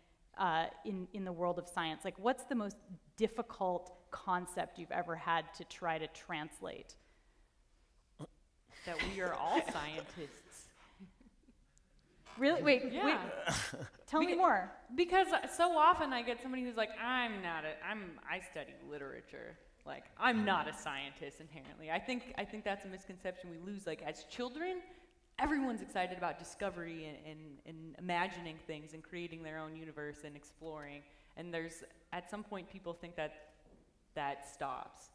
in the world of science? Like, what's the most difficult concept you've ever had to try to translate? That we are all scientists. Really? Wait, yeah. Wait. Tell me more. Because so often I get somebody who's like, I study literature. Like, I'm not a scientist inherently. I think that's a misconception we lose. Like, as children, everyone's excited about discovery and imagining things and creating their own universe and exploring. And at some point, people think that stops.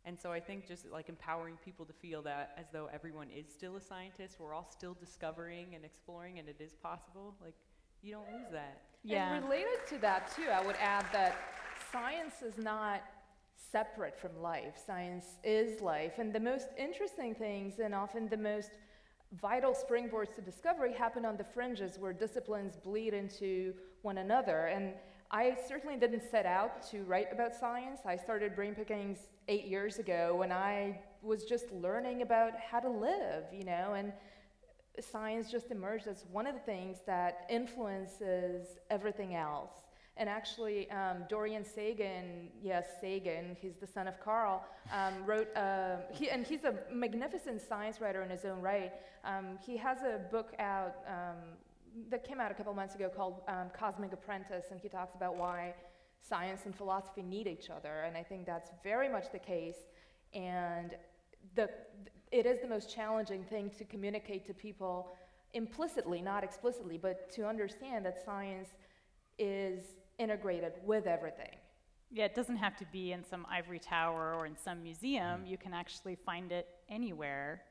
And so I think just like empowering people to feel that as though everyone is still a scientist, we're all still discovering and exploring, and it is possible. Like, you don't lose that. Yeah. And related to that too, I would add that science is not separate from life. Science is life, and the most interesting things and often the most vital springboards to discovery happen on the fringes where disciplines bleed into one another. And I certainly didn't set out to write about science. I started Brain Pickings 8 years ago when I was just learning about how to live, you know, and science just emerged as one of the things that influences everything else. And actually, Dorian Sagan, yes, Sagan, he's the son of Carl, wrote, and he's a magnificent science writer in his own right. He has a book out that came out a couple months ago called Cosmic Apprentice, and he talks about why science and philosophy need each other, and I think that's very much the case. And it is the most challenging thing to communicate to people implicitly, not explicitly, but to understand that science is integrated with everything. Yeah, it doesn't have to be in some ivory tower or in some museum. You can actually find it anywhere.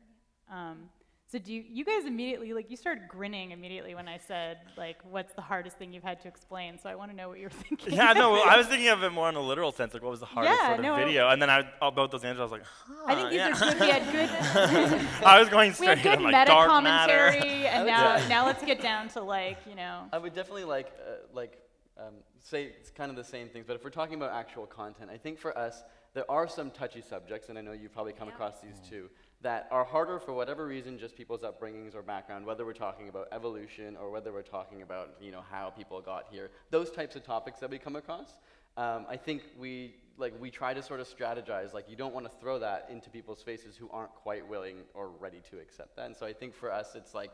So do you guys immediately, like, you started grinning immediately when I said, like, what's the hardest thing you've had to explain? So I want to know what you're thinking. Yeah, no, I was thinking of it more in a literal sense, like what was the hardest sort of video? And then about those answers, I was like, huh, I think these are good. We had good. I was going straight. We had good like, meta dark commentary, matter. and now let's get down to, like, you know. I would definitely say it's kind of the same things, but if we're talking about actual content, I think for us, there are some touchy subjects, and I know you've probably come across these too, that are harder for whatever reason, just people's upbringings or background, whether we're talking about evolution or whether we're talking about, you know, how people got here. Those types of topics that we come across, I think we try to sort of strategize, like you don't want to throw that into people's faces who aren't quite willing or ready to accept that. And so I think for us, it's like,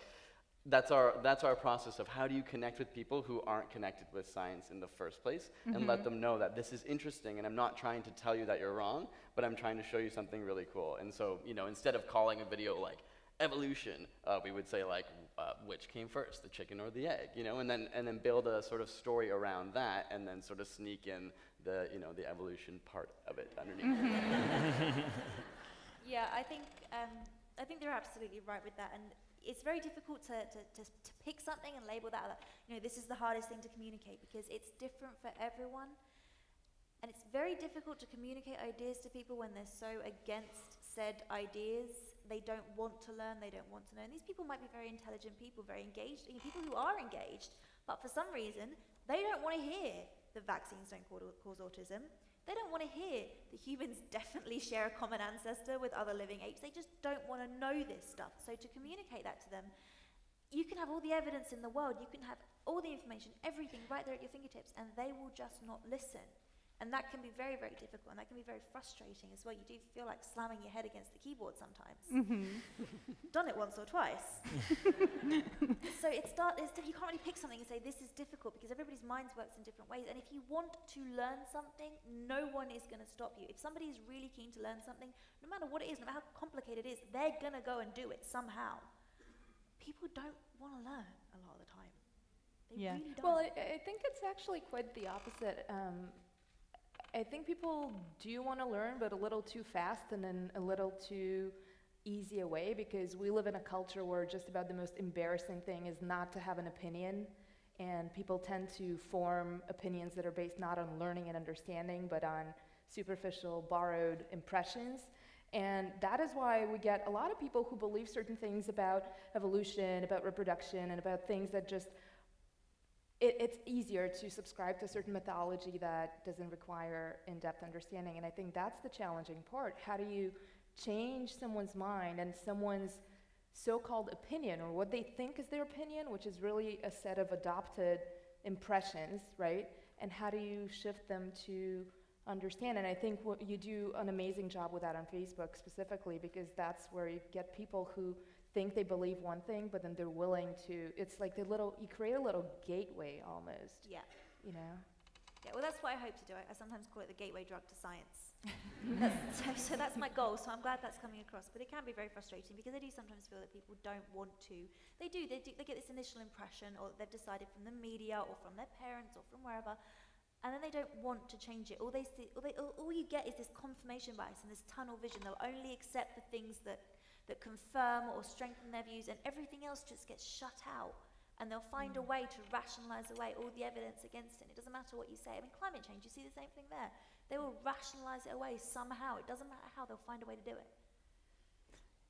that's our process of how do you connect with people who aren't connected with science in the first place, and let them know that this is interesting, and I'm not trying to tell you that you're wrong, but I'm trying to show you something really cool. And so, you know, instead of calling a video like evolution, we would say like, which came first, the chicken or the egg, you know, and then build a sort of story around that, and then sort of sneak in the, you know, the evolution part of it underneath. Yeah, I think they're absolutely right with that, and it's very difficult to pick something and label that, you know, this is the hardest thing to communicate because it's different for everyone. And it's very difficult to communicate ideas to people when they're so against said ideas. They don't want to learn, they don't want to know. And these people might be very intelligent people, very engaged, you know, people who are engaged, but for some reason, they don't want to hear that vaccines don't cause autism. They don't want to hear that humans definitely share a common ancestor with other living apes. They just don't want to know this stuff. So to communicate that to them, you can have all the evidence in the world, you can have all the information, everything right there at your fingertips, and they will just not listen. And that can be very, very difficult, and that can be very frustrating as well. You do feel like slamming your head against the keyboard sometimes. Done it once or twice. So you can't really pick something and say this is difficult because everybody's minds works in different ways. And if you want to learn something, no one is going to stop you. If somebody is really keen to learn something, no matter what it is, no matter how complicated it is, they're going to go and do it somehow. People don't want to learn a lot of the time. They really don't. Well, I think it's actually quite the opposite. I think people do want to learn, but a little too fast and then a little too easy a way, because we live in a culture where just about the most embarrassing thing is not to have an opinion, and people tend to form opinions that are based not on learning and understanding, but on superficial, borrowed impressions. And that is why we get a lot of people who believe certain things about evolution, about reproduction, and about things that just it's easier to subscribe to a certain mythology that doesn't require in-depth understanding. And I think that's the challenging part. How do you change someone's mind and someone's so-called opinion, or what they think is their opinion, which is really a set of adopted impressions, right? And how do you shift them to understand? And I think what you do an amazing job with that on Facebook specifically, because that's where you get people who think they believe one thing, but then they're willing to, it's like you create a little gateway almost. Yeah. You know? Yeah, well, that's what I hope to do. I sometimes call it the gateway drug to science. So that's my goal, so I'm glad that's coming across. But it can be very frustrating because I do sometimes feel that people don't want to. They get this initial impression, or they've decided from the media or from their parents or from wherever, and then they don't want to change it. All you get is this confirmation bias and this tunnel vision. They'll only accept the things that confirm or strengthen their views, and everything else just gets shut out. And they'll find a way to rationalize away all the evidence against it. It doesn't matter what you say. I mean, climate change, you see the same thing there. They will rationalize it away somehow. It doesn't matter how, they'll find a way to do it.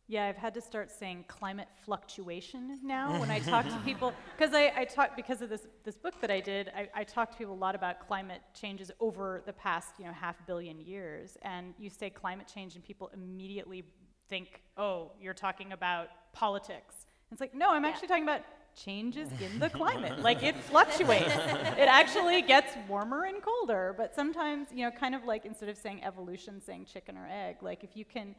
Yeah, I've had to start saying climate fluctuation now when I talk to people, because I talk, because of this book that I did, I talk to people a lot about climate changes over the past, 500 million years. And you say climate change and people immediately think, oh, you're talking about politics. It's like, no, I'm actually talking about changes in the climate. Like, it fluctuates. It actually gets warmer and colder. But sometimes, kind of like instead of saying evolution, saying chicken or egg, like if you can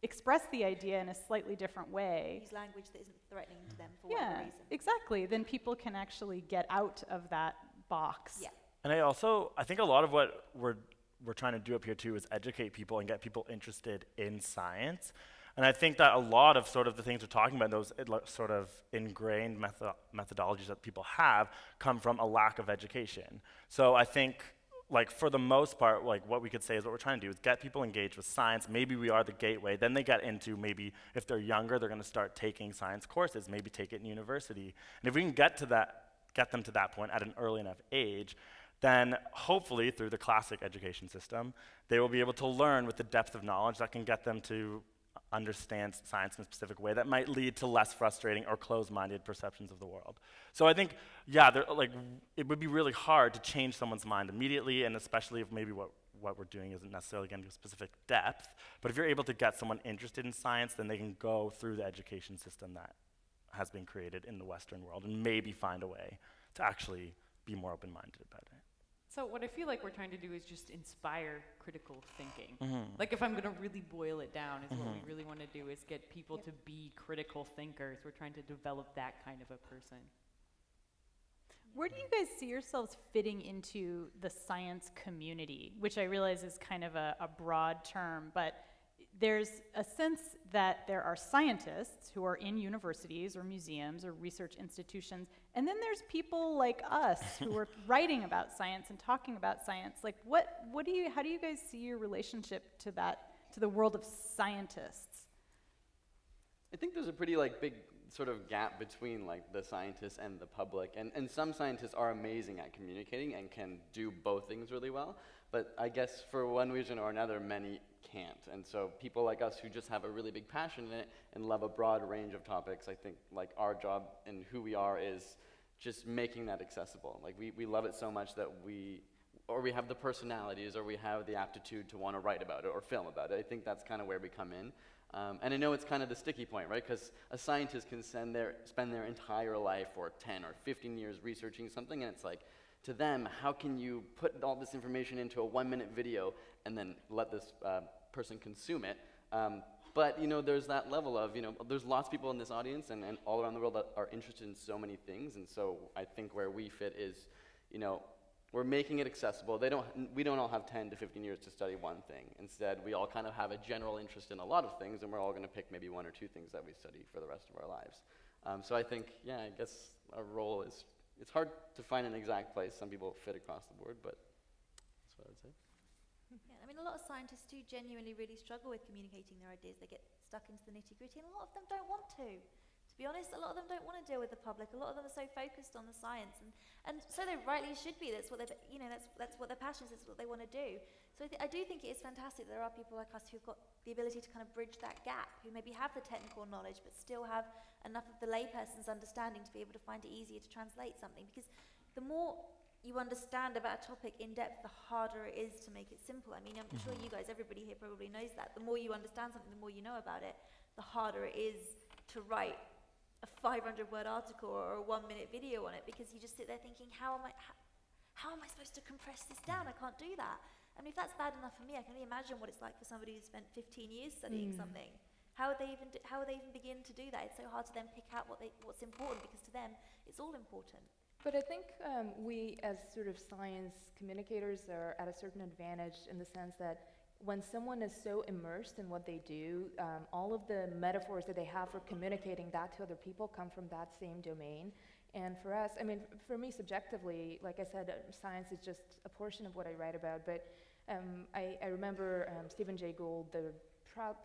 express the idea in a slightly different way. Use language that isn't threatening to them for whatever reason. Exactly. Then people can actually get out of that box. Yeah. And I think a lot of what we're trying to do up here too is educate people and get people interested in science. And I think that a lot of sort of the things we're talking about, those sort of ingrained methodologies that people have, come from a lack of education. So I think like for the most part, like what we could say is what we're trying to do is get people engaged with science. Maybe we are the gateway. Then they get into, maybe if they're younger, they're going to start taking science courses, maybe take it in university. And if we can get them to that point at an early enough age, then hopefully through the classic education system, they will be able to learn with the depth of knowledge that can get them to understand science in a specific way that might lead to less frustrating or closed-minded perceptions of the world. So I think, yeah, like, it would be really hard to change someone's mind immediately, and especially if maybe what we're doing isn't necessarily getting to a specific depth. But if you're able to get someone interested in science, then they can go through the education system that has been created in the Western world and maybe find a way to actually be more open-minded about it. So what I feel like we're trying to do is just inspire critical thinking. Mm-hmm. Like if I'm going to really boil it down, is what we really want to do is get people to be critical thinkers. We're trying to develop that kind of a person. Where do you guys see yourselves fitting into the science community, which I realize is kind of a broad term, but there's a sense that there are scientists who are in universities or museums or research institutions, and then there's people like us who are writing about science and talking about science. Like, how do you guys see your relationship to the world of scientists? I think there's a pretty big sort of gap between the scientists and the public, and some scientists are amazing at communicating and can do both things really well, but I guess for one reason or another, many can't. And so people like us who just have a really big passion in it and love a broad range of topics, I think our job and who we are is just making that accessible. We love it so much that we have the personalities, or we have the aptitude to want to write about it or film about it. I think that's kind of where we come in. And I know it's kind of the sticky point, right? Because a scientist can spend their entire life or 10 or 15 years researching something, and it's to them, how can you put all this information into a 1-minute video and then let this person consume it? But there's that level of, there's lots of people in this audience and all around the world that are interested in so many things, and so I think where we fit is, we're making it accessible. We don't all have 10 to 15 years to study one thing. Instead, we all kind of have a general interest in a lot of things, and we're all going to pick maybe 1 or 2 things that we study for the rest of our lives. So I think, yeah, I guess our role is, it's hard to find an exact place. Some people fit across the board, but that's what I would say. Yeah, I mean, a lot of scientists do genuinely really struggle with communicating their ideas. They get stuck into the nitty-gritty, and a lot of them don't want to. To be honest, a lot of them don't want to deal with the public. A lot of them are so focused on the science, and so they rightly should be. That's what that's what their passion is. That's what they want to do. So I do think it is fantastic that there are people like us who've got the ability to kind of bridge that gap, who maybe have the technical knowledge but still have enough of the layperson's understanding to be able to find it easier to translate something. Because the more you understand about a topic in depth, the harder it is to make it simple. I mean, I'm sure you guys, everybody here probably knows that. The more you understand something, the more you know about it, the harder it is to write a 500-word article or a 1-minute video on it, because you just sit there thinking, how am I supposed to compress this down? I can't do that. I mean, if that's bad enough for me, I can only imagine what it's like for somebody who spent 15 years studying something. How would they even begin to do that? It's so hard to then pick out what's important, because to them, it's all important. But I think we, as sort of science communicators, are at a certain advantage in the sense that when someone is so immersed in what they do, all of the metaphors that they have for communicating that to other people come from that same domain. And for us, I mean, for me subjectively, like I said, science is just a portion of what I write about, but I remember Stephen Jay Gould,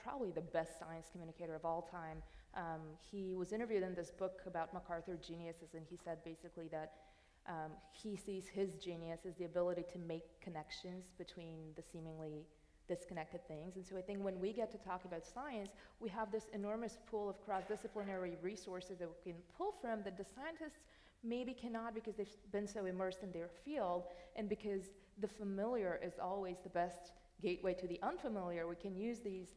probably the best science communicator of all time. He was interviewed in this book about MacArthur geniuses, and he said basically that he sees his genius as the ability to make connections between the seemingly disconnected things. And so I think when we get to talk about science, we have this enormous pool of cross-disciplinary resources that we can pull from that the scientists maybe cannot, because they've been so immersed in their field, and because the familiar is always the best gateway to the unfamiliar. We can use these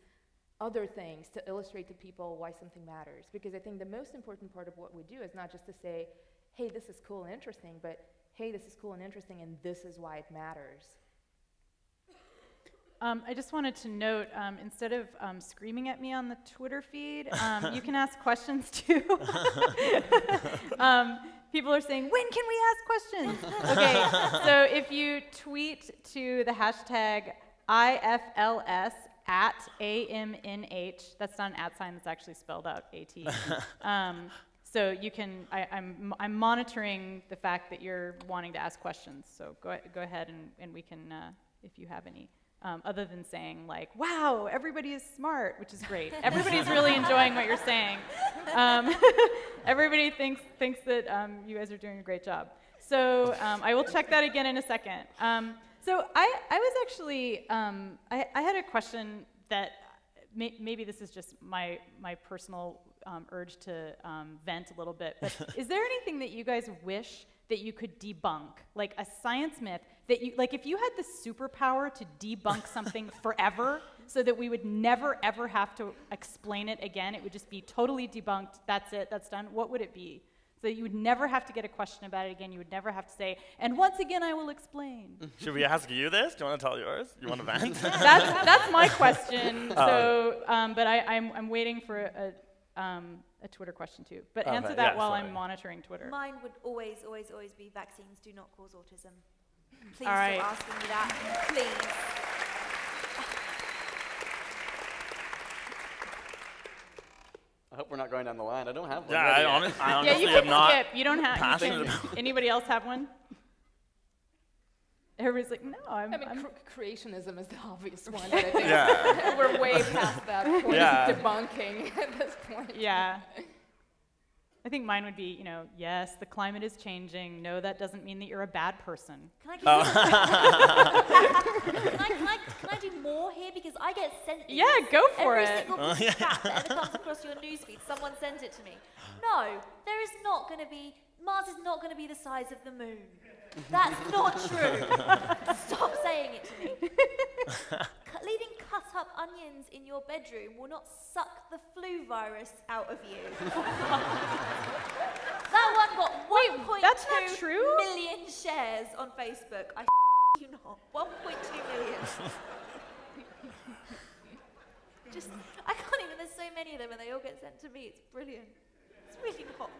other things to illustrate to people why something matters. Because I think the most important part of what we do is not just to say, hey, this is cool and interesting, but hey, this is cool and interesting, and this is why it matters. I just wanted to note, instead of screaming at me on the Twitter feed, you can ask questions too. People are saying, when can we ask questions? Okay, so if you tweet to the hashtag IFLS @AMNH, that's not an @ sign, that's actually spelled out AT. So you can, I'm monitoring the fact that you're wanting to ask questions. So go ahead and we can, if you have any, other than saying like, wow, everybody is smart, which is great. Everybody's really enjoying what you're saying. Everybody thinks that you guys are doing a great job. So I will check that again in a second. So I was actually, I had a question that maybe this is just my personal urge to vent a little bit, but is there anything that you guys wish that you could debunk, like a science myth that you, like if you had the superpower to debunk something forever so that we would never ever have to explain it again, it would just be totally debunked, that's it, that's done, what would it be? So you would never have to get a question about it again, you would never have to say, and once again I will explain. Should we ask you this? Do you want to tell yours? You want to vent? That's my question, so, but I'm waiting for a Twitter question too. But answer that while I'm monitoring Twitter. Mine would always be vaccines do not cause autism. Please All right. stop asking me that, please. I hope we're not going down the line. I don't have one. Yeah, I honestly yeah, you am can not skip. You don't have. passionate about. Anybody else have one? Everybody's like, no, I'm. Creationism is the obvious one. That I think we're way past that point of debunking at this point. Yeah. I think mine would be, yes, the climate is changing. No, that doesn't mean that you're a bad person. Can I do more here? Because I get sent these. Yeah, go for it. Every single piece of crap that ever comes across your newsfeed, someone sent it to me. No, there is not going to be, Mars is not going to be the size of the moon. That's not true. Stop saying it to me. Leaving cut up onions in your bedroom will not suck the flu virus out of you. That one got 1.2 million shares on Facebook. I you not. 1.2 million. I can't even, there's so many of them and they all get sent to me. It's brilliant. It's really not.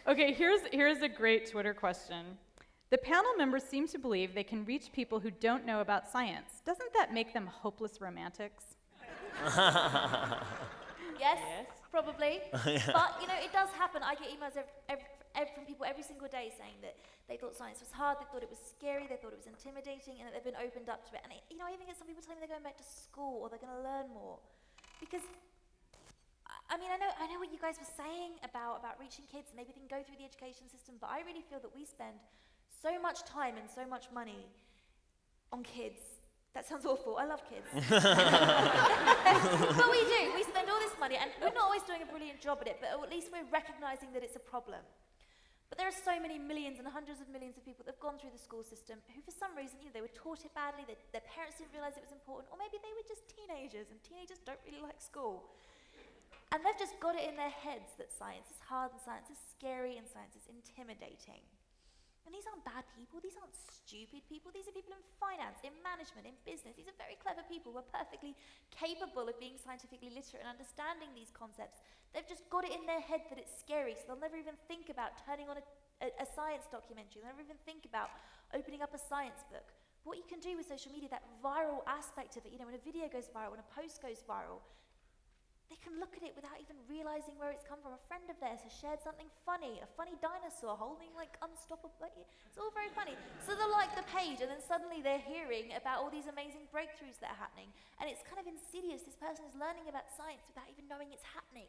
Okay, here's a great Twitter question. The panel members seem to believe they can reach people who don't know about science. Doesn't that make them hopeless romantics? Yes, probably. But, it does happen. I get emails from people every single day saying that they thought science was hard, they thought it was scary, they thought it was intimidating, and that they've been opened up to it. And, I even get some people telling me they're going back to school or they're going to learn more. Because, I know what you guys were saying about reaching kids and maybe they can go through the education system, but I really feel that we spend so much time and so much money on kids. That sounds awful. I love kids. But we do. We spend all this money, and we're not always doing a brilliant job at it, but at least we're recognizing that it's a problem. But there are so many millions and hundreds of millions of people that have gone through the school system who, for some reason, they were taught it badly, their parents didn't realize it was important, or maybe they were just teenagers, and teenagers don't really like school. And they've just got it in their heads that science is hard, and science is scary, and science is intimidating. And these aren't bad people, these aren't stupid people, these are people in finance, in management, in business. These are very clever people who are perfectly capable of being scientifically literate and understanding these concepts. They've just got it in their head that it's scary, so they'll never even think about turning on a science documentary. They'll never even think about opening up a science book. But what you can do with social media, that viral aspect of it, when a video goes viral, when a post goes viral, they can look at it without even realizing where it's come from. A friend of theirs has shared something funny, a funny dinosaur holding unstoppable, it's all very funny. So they'll like the page and then suddenly they're hearing about all these amazing breakthroughs that are happening. And it's kind of insidious. This person is learning about science without even knowing it's happening.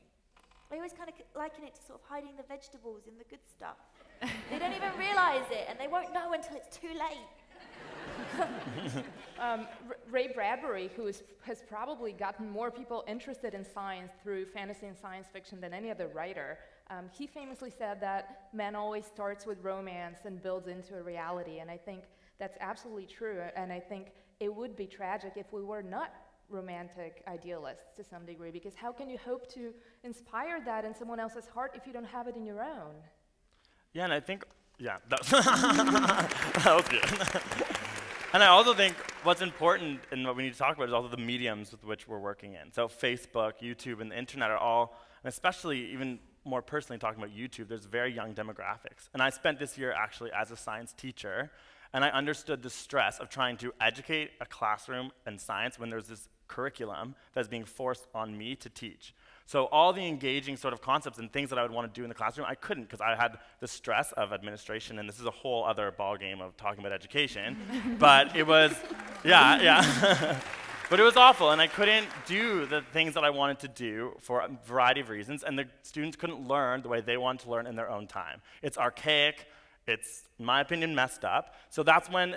I always kind of liken it to sort of hiding the vegetables in the good stuff. They don't even realize it and they won't know until it's too late. Ray Bradbury, who has probably gotten more people interested in science through fantasy and science fiction than any other writer, he famously said that man always starts with romance and builds into a reality, and I think that's absolutely true, and I think it would be tragic if we were not romantic idealists to some degree, because how can you hope to inspire that in someone else's heart if you don't have it in your own? Yeah, and I think, that was good. And I also think what's important and what we need to talk about is also the mediums with which we're working in. So Facebook, YouTube, and the internet are all, and especially even more personally talking about YouTube, there's very young demographics. And I spent this year actually as a science teacher, and I understood the stress of trying to educate a classroom in science when there's this curriculum that's being forced on me to teach. So all the engaging sort of concepts and things that I would want to do in the classroom, I couldn't because I had the stress of administration, and this is a whole other ballgame of talking about education. But it was, yeah. But it was awful, and I couldn't do the things that I wanted to do for a variety of reasons, and the students couldn't learn the way they wanted to learn in their own time. It's archaic. It's, in my opinion, messed up. So that's when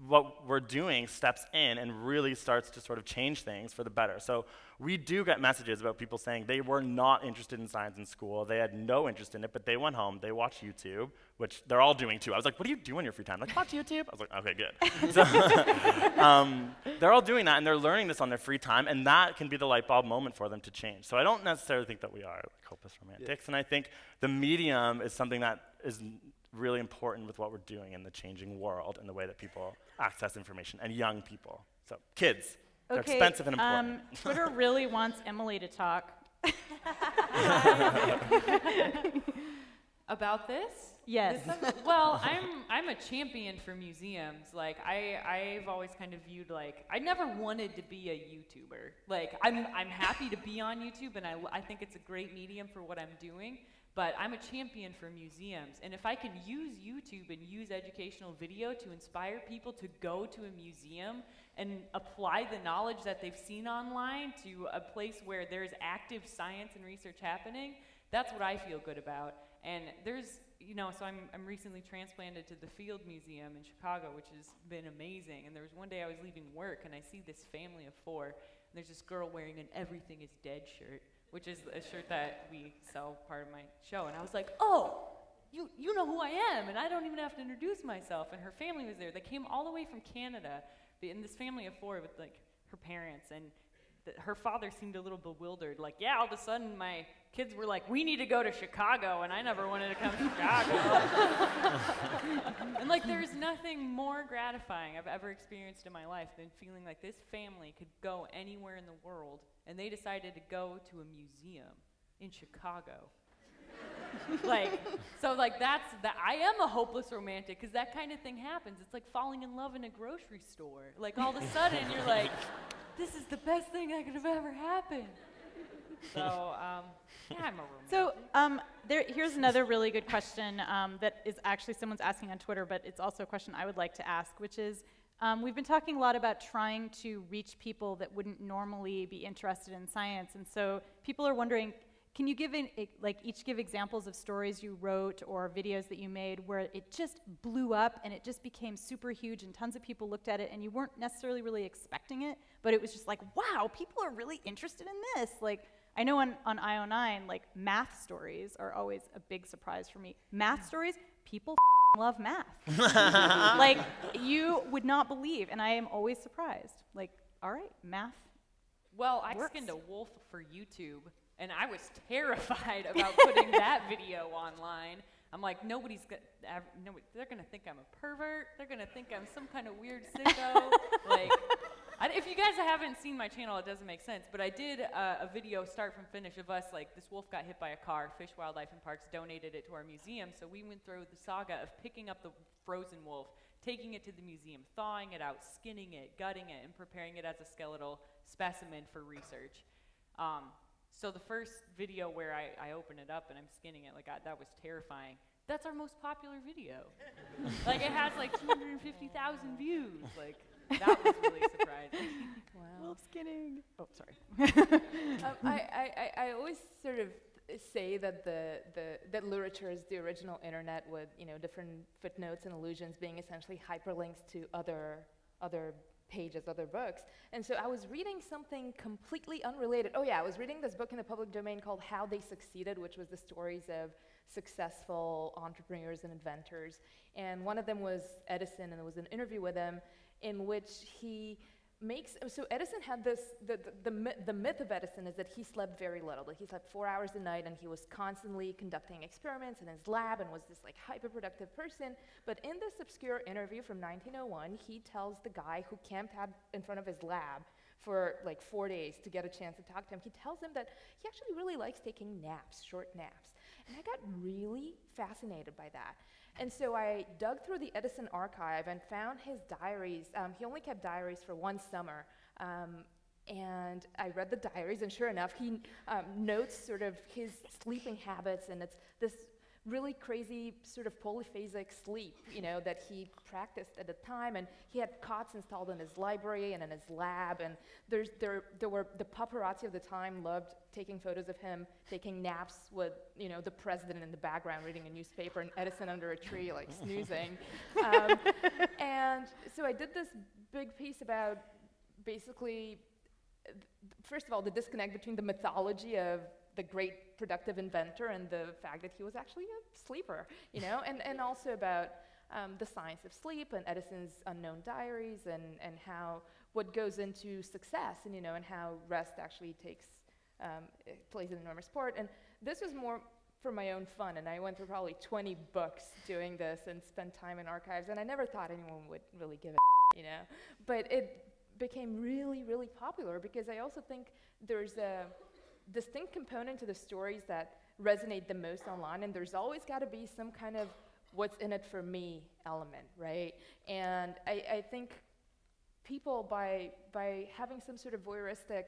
what we're doing steps in and really starts to sort of change things for the better. So we do get messages about people saying they were not interested in science in school. They had no interest in it, but they went home, they watched YouTube, which they're all doing too. I was like, what do you do in your free time? Like, watch YouTube? I was like, okay, good. So they're all doing that, and they're learning this on their free time, and that can be the light bulb moment for them to change. So I don't necessarily think that we are like, hopeless romantics, and I think the medium is something that is really important with what we're doing in the changing world and the way that people access information, and young people. So kids, they're expensive and important. Twitter really wants Emily to talk. About this? Yes. Well, I'm a champion for museums. Like I've always kind of viewed like I never wanted to be a YouTuber. Like I'm happy to be on YouTube, and I think it's a great medium for what I'm doing. But I'm a champion for museums, and if I can use YouTube and use educational video to inspire people to go to a museum and apply the knowledge that they've seen online to a place where there's active science and research happening, that's what I feel good about. And there's, so I'm recently transplanted to the Field Museum in Chicago, which has been amazing. And there was one day I was leaving work, and I see this family of 4, and there's this girl wearing an "Everything is Dead" shirt, which is a shirt that we sell part of my show. And I was like, oh, you know who I am, and I don't even have to introduce myself. And her family was there. They came all the way from Canada, in this family of 4 with like her parents, and her father seemed a little bewildered. Like, yeah, all of a sudden my kids were like, we need to go to Chicago, and I never wanted to come to Chicago. And like, there's nothing more gratifying I've ever experienced in my life than feeling like this family could go anywhere in the world, and they decided to go to a museum in Chicago. I am a hopeless romantic, because that kind of thing happens. It's like falling in love in a grocery store. Like, all of a sudden, you're like, this is the best thing that could have ever happened. So, yeah, I'm a romantic. So, here's another really good question that is actually someone's asking on Twitter, but it's also a question I would like to ask, which is, we've been talking a lot about trying to reach people that wouldn't normally be interested in science, and so people are wondering, can you each give examples of stories you wrote or videos that you made where it just blew up and it just became super huge and tons of people looked at it and you weren't necessarily really expecting it, but it was just like, wow, people are really interested in this. Like, I know on IO9, like, math stories are always a big surprise for me. Math stories, people love math. Like, you would not believe, and I am always surprised. Like, all right, math Well, I works. skinned a wolf for YouTube, and I was terrified about putting that video online. I'm like, they're gonna think I'm a pervert. They're gonna think I'm some kind of weird sicko. Like, if you guys haven't seen my channel, it doesn't make sense. But I did a video start from finish of us, like, this wolf got hit by a car. Fish, Wildlife, and Parks donated it to our museum. So we went through the saga of picking up the frozen wolf, taking it to the museum, thawing it out, skinning it, gutting it, and preparing it as a skeletal specimen for research. So the first video where I open it up and I'm skinning it, like, that was terrifying. That's our most popular video. Like, it has like 250,000 views. Like, that was really surprising. Wow. Wolf skinning. Oh, sorry. I always sort of say that that literature is the original internet, with different footnotes and allusions being essentially hyperlinks to other pages, other books. And so I was reading something completely unrelated. Oh yeah, I was reading this book in the public domain called How They Succeeded, which was the stories of successful entrepreneurs and inventors. And one of them was Edison, and there was an interview with him in which he makes, so Edison had this, the myth of Edison is that he slept very little, that he slept 4 hours a night, and he was constantly conducting experiments in his lab and was this like hyper-productive person. But in this obscure interview from 1901, he tells the guy who camped out in front of his lab for like 4 days to get a chance to talk to him, he tells him that he actually really likes taking naps, short naps. And I got really fascinated by that. And so I dug through the Edison archive and found his diaries. He only kept diaries for one summer. And I read the diaries, and sure enough, he notes sort of his sleeping habits, and it's this really crazy sort of polyphasic sleep, you know, that he practiced at the time. And he had cots installed in his library and in his lab, and there were the paparazzi of the time loved taking photos of him taking naps with, you know, the president in the background reading a newspaper and Edison under a tree like snoozing. And so I did this big piece about basically, first of all, the disconnect between the mythology of the great productive inventor and the fact that he was actually a sleeper, you know, and also about the science of sleep and Edison's unknown diaries and how what goes into success, and, you know, and how rest actually plays an enormous part. And this was more for my own fun, and I went through probably 20 books doing this and spent time in archives, and I never thought anyone would really give a you know, but it became really, really popular because I also think there's a distinct component to the stories that resonate the most online, and there's always got to be some kind of what's in it for me element, right? And I think people, by having some sort of voyeuristic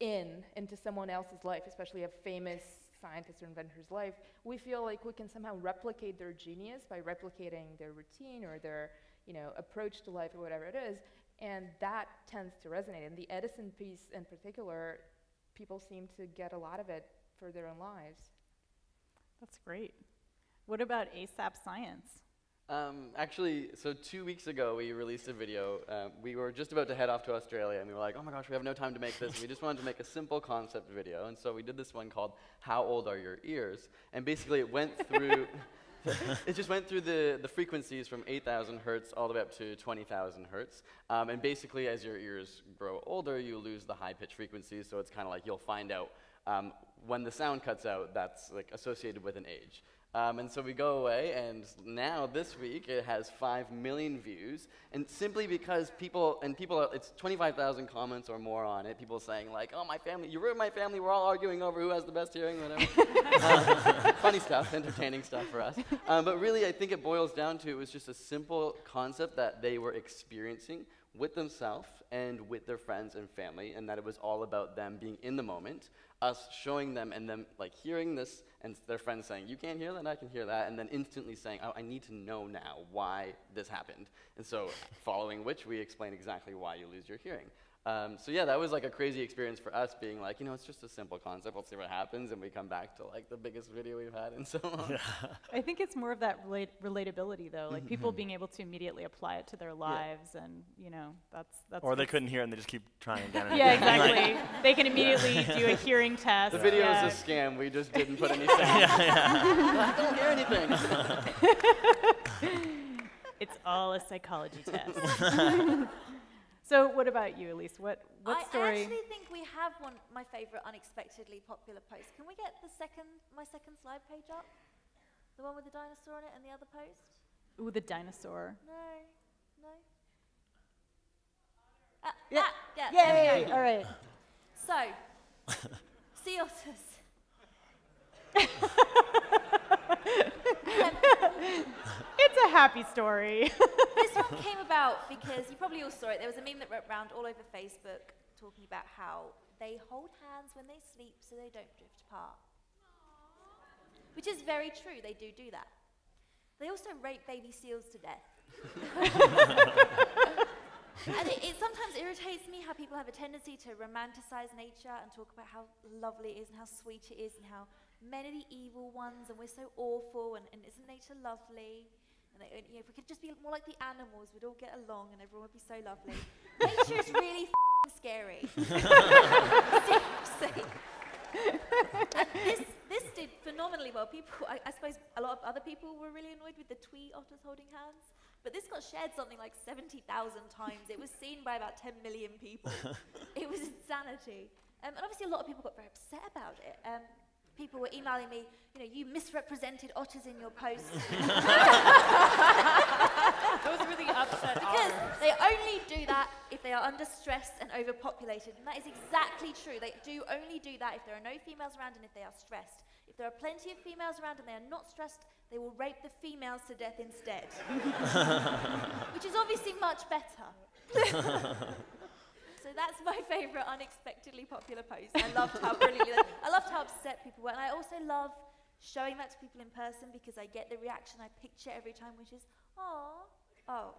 into someone else's life, especially a famous scientist or inventor's life, we feel like we can somehow replicate their genius by replicating their routine or their, you know, approach to life or whatever it is, and that tends to resonate. In the Edison piece in particular, people seem to get a lot of it for their own lives. That's great. What about AsapSCIENCE? Actually, so 2 weeks ago, we released a video. We were just about to head off to Australia, and we were like, oh my gosh, we have no time to make this. We just wanted to make a simple concept video, and so we did this one called How Old Are Your Ears? And basically, it went through, it just went through the frequencies from 8,000 hertz all the way up to 20,000 hertz. And basically, as your ears grow older, you lose the high-pitched frequencies, so it's kind of like you'll find out when the sound cuts out, that's like associated with an age. And so we go away, and now this week it has 5 million views, and simply because it's 25,000 comments or more on it, people saying like, oh, my family, you ruined my family, we're all arguing over who has the best hearing, whatever. Funny stuff, entertaining stuff for us. But really, I think it boils down to, it was just a simple concept that they were experiencing with themselves and with their friends and family, and that it was all about them being in the moment, us showing them and them like hearing this, and their friends saying, you can't hear that, I can hear that, and then instantly saying, oh, I need to know now why this happened. And so following which, we explain exactly why you lose your hearing. So yeah, that was like a crazy experience for us, being like, you know, it's just a simple concept, let's see what happens, and we come back to like the biggest video we've had in so long. Yeah. I think it's more of that relatability though, like people being able to immediately apply it to their lives, and you know, that's or they couldn't hear and they just keep trying again. Yeah, exactly. They can immediately do a hearing test. The video is a scam, we just didn't put any sound. I don't hear anything. It's all a psychology test. So what about you, Elise? What story? I actually think we have my favorite unexpectedly popular post. Can we get my second slide page up? The one with the dinosaur on it and the other post? Ooh, the dinosaur. No. Yeah. Yeah. Yay! All right. So, sea otters. It's a happy story. This one came about because you probably all saw it. There was a meme that went around all over Facebook talking about how they hold hands when they sleep so they don't drift apart. Which is very true, they do that. They also rape baby seals to death. And it sometimes irritates me how people have a tendency to romanticize nature and talk about how lovely it is and how sweet it is and how men are the evil ones and we're so awful and isn't nature lovely? And you know, if we could just be more like the animals, we'd all get along and everyone would be so lovely. Nature is really scary. Seriously. This did phenomenally well. People, I suppose a lot of other people were really annoyed with the twee otters holding hands, but this got shared something like 70,000 times. It was seen by about 10 million people. It was insanity. And obviously a lot of people got very upset about it. People were emailing me, you know, you misrepresented otters in your post. Those really upset because they only do that if they are under stress and overpopulated. And that is exactly true. They do only do that if there are no females around and if they are stressed. If there are plenty of females around and they are not stressed, they will rape the females to death instead. Which is obviously much better. So that's my favorite unexpectedly popular post. I loved how brilliantly, I loved how upset people were. And I also love showing that to people in person because I get the reaction I picture every time, which is, "Aw, oh."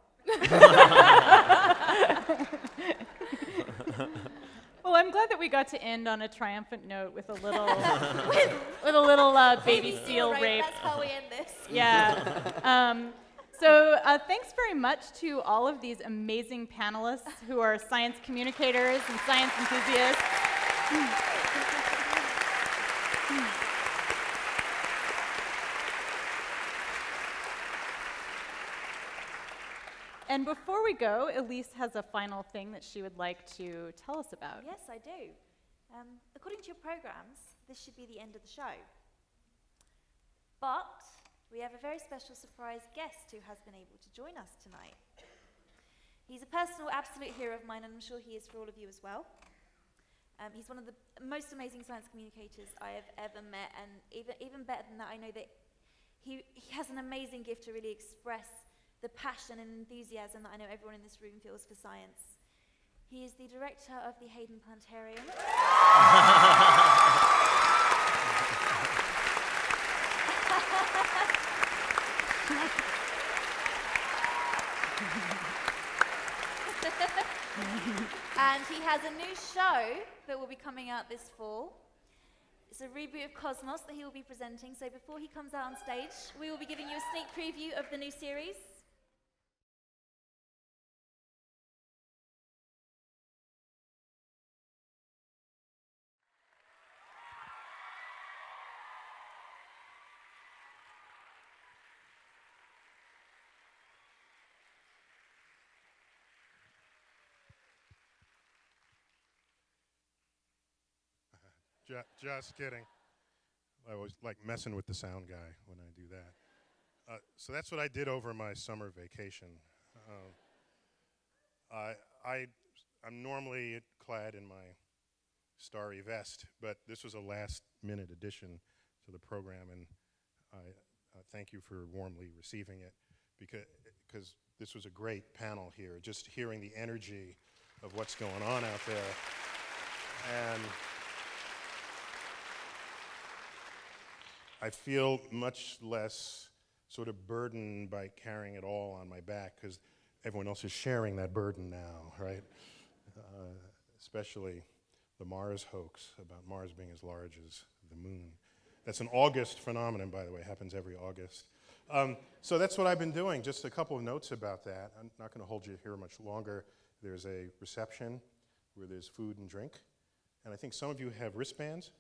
Well, I'm glad that we got to end on a triumphant note with a little, with a little baby seal rape. That's how we end this. Yeah. So thanks very much to all of these amazing panelists who are science communicators and science enthusiasts. And before we go, Elise has a final thing that she would like to tell us about. Yes, I do. According to your programs, this should be the end of the show. But we have a very special surprise guest who has been able to join us tonight. He's a personal absolute hero of mine, and I'm sure he is for all of you as well. He's one of the most amazing science communicators I have ever met, and even better than that, I know that he has an amazing gift to really express the passion and enthusiasm that I know everyone in this room feels for science. He is the director of the Hayden Planetarium. And he has a new show that will be coming out this fall. It's a reboot of Cosmos that he will be presenting. So before he comes out on stage, we will be giving you a sneak preview of the new series. Just kidding. I always like messing with the sound guy when I do that. So that's what I did over my summer vacation. I'm normally clad in my starry vest, but this was a last-minute addition to the program, and I thank you for warmly receiving it, because this was a great panel here, just hearing the energy of what's going on out there. And I feel much less sort of burdened by carrying it all on my back, because everyone else is sharing that burden now, right? Especially the Mars hoax about Mars being as large as the moon. That's an August phenomenon, by the way. It happens every August. So that's what I've been doing. Just a couple of notes about that. I'm not going to hold you here much longer. There's a reception where there's food and drink. And I think some of you have wristbands.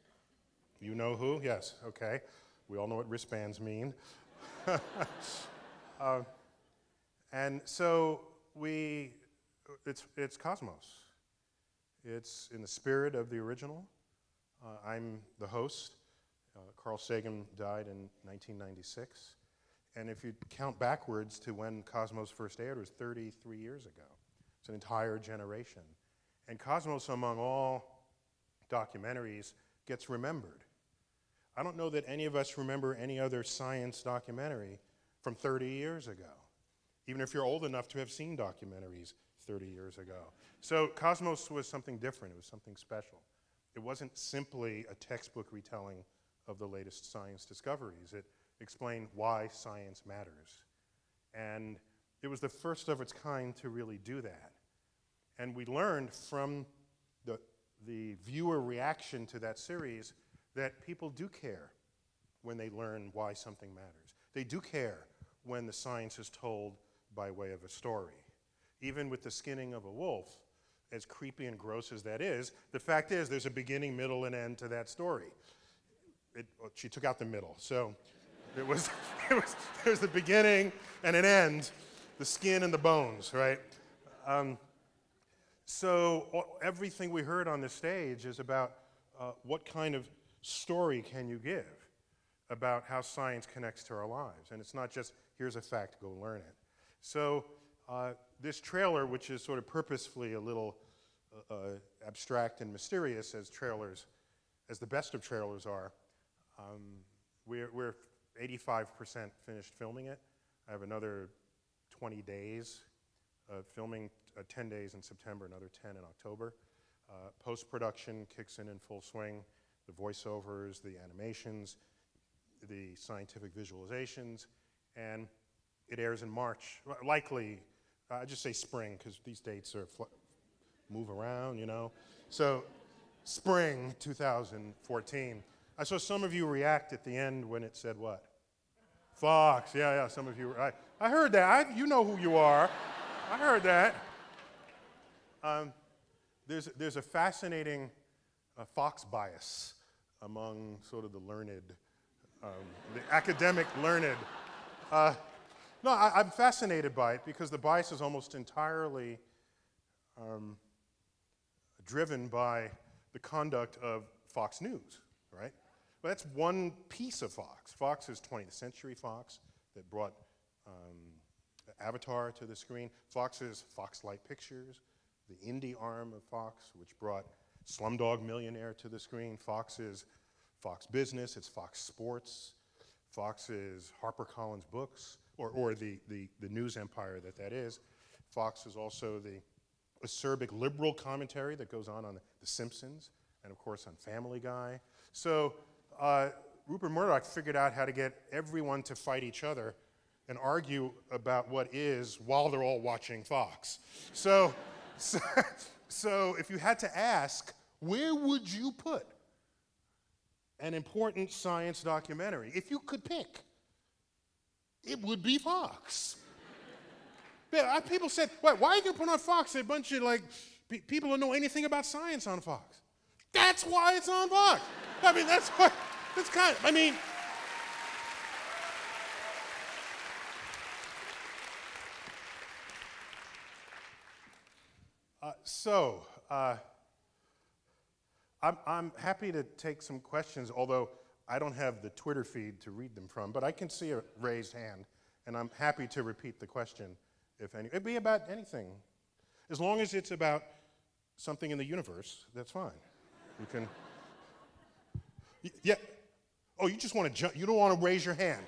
You know who? Yes, okay. We all know what wristbands mean. And so it's Cosmos. It's in the spirit of the original. I'm the host. Carl Sagan died in 1996. And if you count backwards to when Cosmos first aired, it was 33 years ago. It's an entire generation. And Cosmos, among all documentaries, gets remembered. I don't know that any of us remember any other science documentary from 30 years ago, even if you're old enough to have seen documentaries 30 years ago. So Cosmos was something different. It was something special. It wasn't simply a textbook retelling of the latest science discoveries. It explained why science matters. And it was the first of its kind to really do that. And we learned from the viewer reaction to that series that people do care when they learn why something matters. They do care when the science is told by way of a story. Even with the skinning of a wolf, as creepy and gross as that is, the fact is there's a beginning, middle, and end to that story. Well, she took out the middle, so there's the beginning and an end, the skin and the bones, right? So everything we heard on this stage is about what kind of story can you give about how science connects to our lives. And it's not just, here's a fact, go learn it. So this trailer, which is sort of purposefully a little abstract and mysterious as the best of trailers are, we're 85% finished filming it. I have another 20 days filming 10 days in September, another 10 in October. Post-production kicks in full swing. The voiceovers, the animations, the scientific visualizations, and it airs in March. Likely, I just say spring because these dates are move around, you know. So, spring 2014. I saw some of you react at the end when it said what? Fox. Yeah. Some of you. I heard that. You know who you are. I heard that. There's a fascinating Fox bias among sort of the learned, the academic learned. No, I'm fascinated by it because the bias is almost entirely driven by the conduct of Fox News, right? But that's one piece of Fox. Fox is 20th Century Fox that brought Avatar to the screen. Fox is Foxlight Pictures, the indie arm of Fox, which brought Slumdog Millionaire to the screen. Fox is Fox Business, it's Fox Sports. Fox is HarperCollins Books, or the news empire that is. Fox is also the acerbic liberal commentary that goes on The Simpsons, and of course on Family Guy. So Rupert Murdoch figured out how to get everyone to fight each other and argue about what is while they're all watching Fox. So if you had to ask, where would you put an important science documentary? If you could pick, it would be Fox. Yeah, people said, why are you going to put on Fox a bunch of people who don't know anything about science on Fox? That's why it's on Fox. I mean, that's kind of, I mean, I'm happy to take some questions, although I don't have the Twitter feed to read them from, but I can see a raised hand, and I'm happy to repeat the question, if any. It'd be about anything. As long as it's about something in the universe, that's fine. You can, yeah. Oh, you just want to jump, you don't want to raise your hand.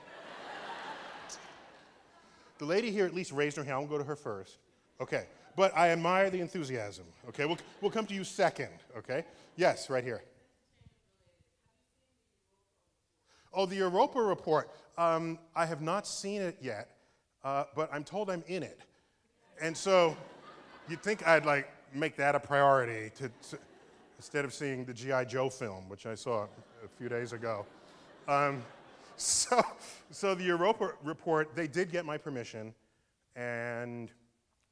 The lady here at least raised her hand. I'll go to her first. Okay. But I admire the enthusiasm, okay? We'll come to you second, okay? Yes, right here. Oh, the Europa report. I have not seen it yet, but I'm told I'm in it. And so you'd think I'd make that a priority instead of seeing the G.I. Joe film, which I saw a few days ago. So the Europa report, they did get my permission, and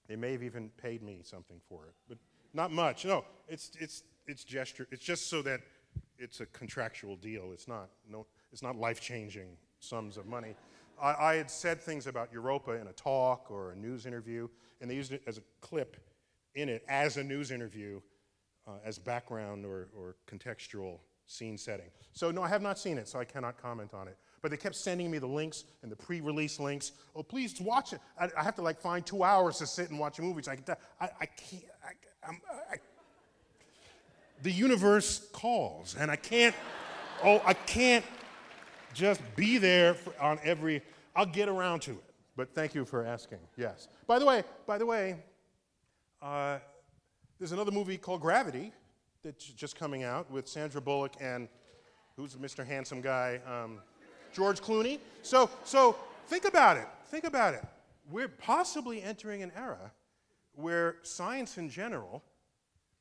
they may have even paid me something for it, but not much. No, it's gesture. It's just so that it's a contractual deal. It's not life-changing sums of money. I had said things about Europa in a talk or a news interview, and they used it as a clip in it as a news interview, as background or contextual scene setting. So no, I have not seen it, so I cannot comment on it. But they kept sending me the links and the pre-release links. Oh, please watch it. I have to find 2 hours to sit and watch a movie. So I can't. The universe calls, and I can't. I can't just be there on every. I'll get around to it. But thank you for asking. Yes. By the way, there's another movie called Gravity that's just coming out with Sandra Bullock and who's Mr. Handsome guy. George Clooney. So think about it. Think about it. We're possibly entering an era where science in general,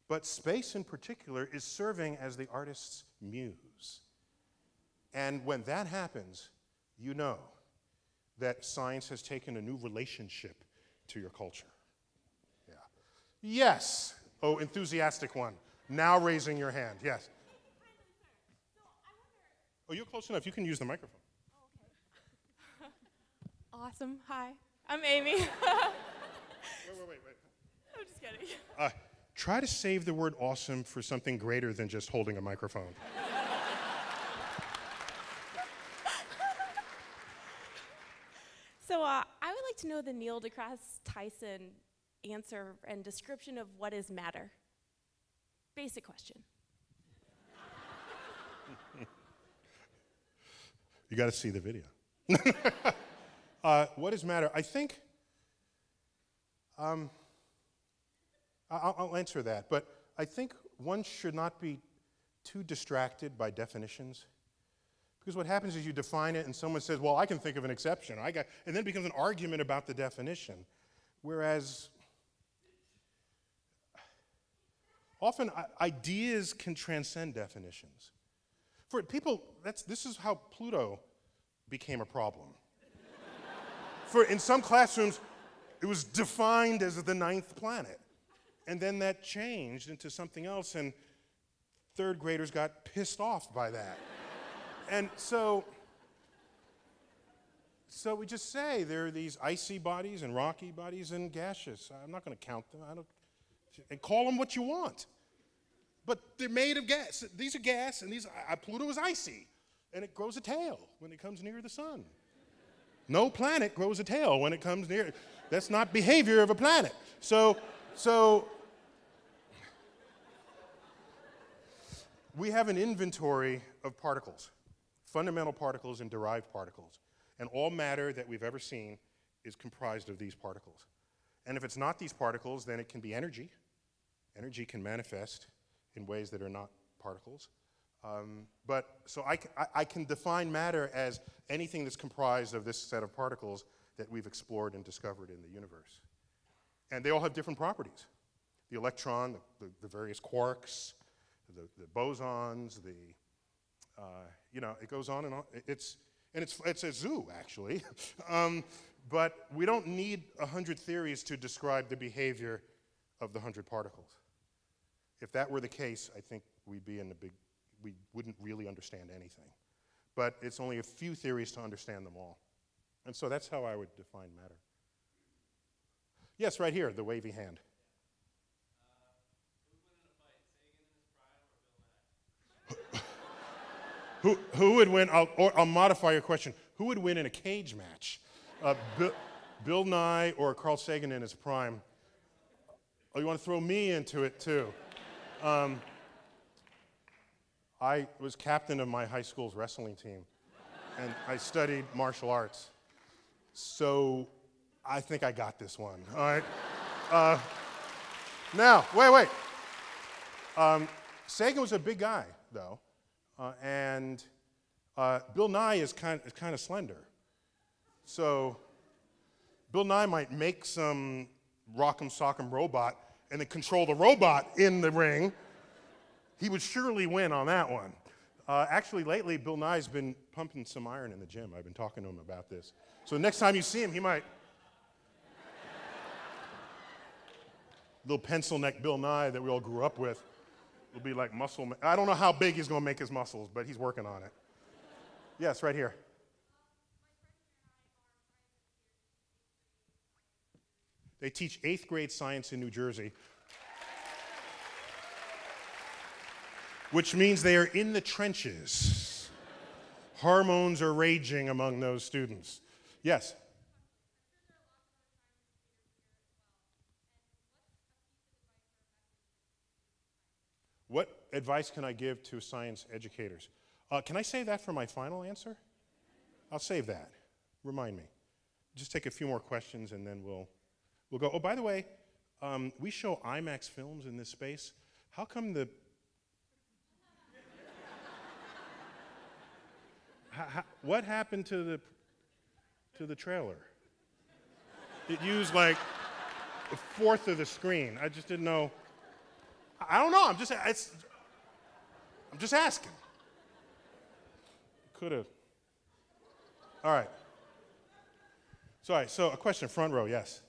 but space in particular, is serving as the artist's muse. And when that happens, you know that science has taken a new relationship to your culture. Yeah. Yes. Oh, enthusiastic one. Now raising your hand. Yes. Oh, you're close enough. You can use the microphone. Awesome. Hi, I'm Amy. Wait. I'm just kidding. Try to save the word awesome for something greater than just holding a microphone. So I would like to know the Neil deGrasse Tyson answer and description of what is matter. Basic question. You got to see the video. What is matter? I think I'll answer that, but I think one should not be too distracted by definitions. Because what happens is you define it and someone says, well, I can think of an exception. And then it becomes an argument about the definition. Whereas often ideas can transcend definitions. For people, this is how Pluto became a problem. In some classrooms, it was defined as the 9th planet. And then that changed into something else, and third graders got pissed off by that. And so we just say there are these icy bodies and rocky bodies and gaseous. I'm not going to count them. And call them what you want. But they're made of gas. These are gas, and Pluto is icy. And it grows a tail when it comes near the sun. No planet grows a tail when it comes near. That's not behavior of a planet. So we have an inventory of particles, fundamental particles and derived particles. And all matter that we've ever seen is comprised of these particles. And if it's not these particles, then it can be energy. Energy can manifest in ways that are not particles. So I can define matter as anything that's comprised of this set of particles that we've explored and discovered in the universe. And they all have different properties. The electron, the various quarks, the bosons, it goes on and on. It's a zoo, actually. But we don't need 100 theories to describe the behavior of the 100 particles. If that were the case, I think we wouldn't really understand anything. But it's only a few theories to understand them all. And so that's how I would define matter. Yes, right here, the wavy hand. Who would win? I'll modify your question. Who would win in a cage match? Bill Nye or Carl Sagan in his prime? Oh, you want to throw me into it too? I was captain of my high school's wrestling team, and I studied martial arts. So I think I got this one, all right? Now, wait. Sagan was a big guy, though, and Bill Nye is kind of slender. So Bill Nye might make some rock'em sock'em robot and then control the robot in the ring. He would surely win on that one. Actually, lately, Bill Nye's been pumping some iron in the gym. I've been talking to him about this. So next time you see him, he might. Little pencil neck Bill Nye that we all grew up with will be like muscle. I don't know how big he's going to make his muscles, but he's working on it. Yes, right here. They teach 8th grade science in New Jersey, which means they are in the trenches. Hormones are raging among those students. Yes? What advice can I give to science educators? Can I save that for my final answer? I'll save that. Remind me. Just take a few more questions and then we'll go. Oh, by the way, we show IMAX films in this space. How come the... what happened to the trailer? It used like a fourth of the screen. I just didn't know. I don't know. I'm just asking. Could have. All right. Sorry. So a question, front row. Yes.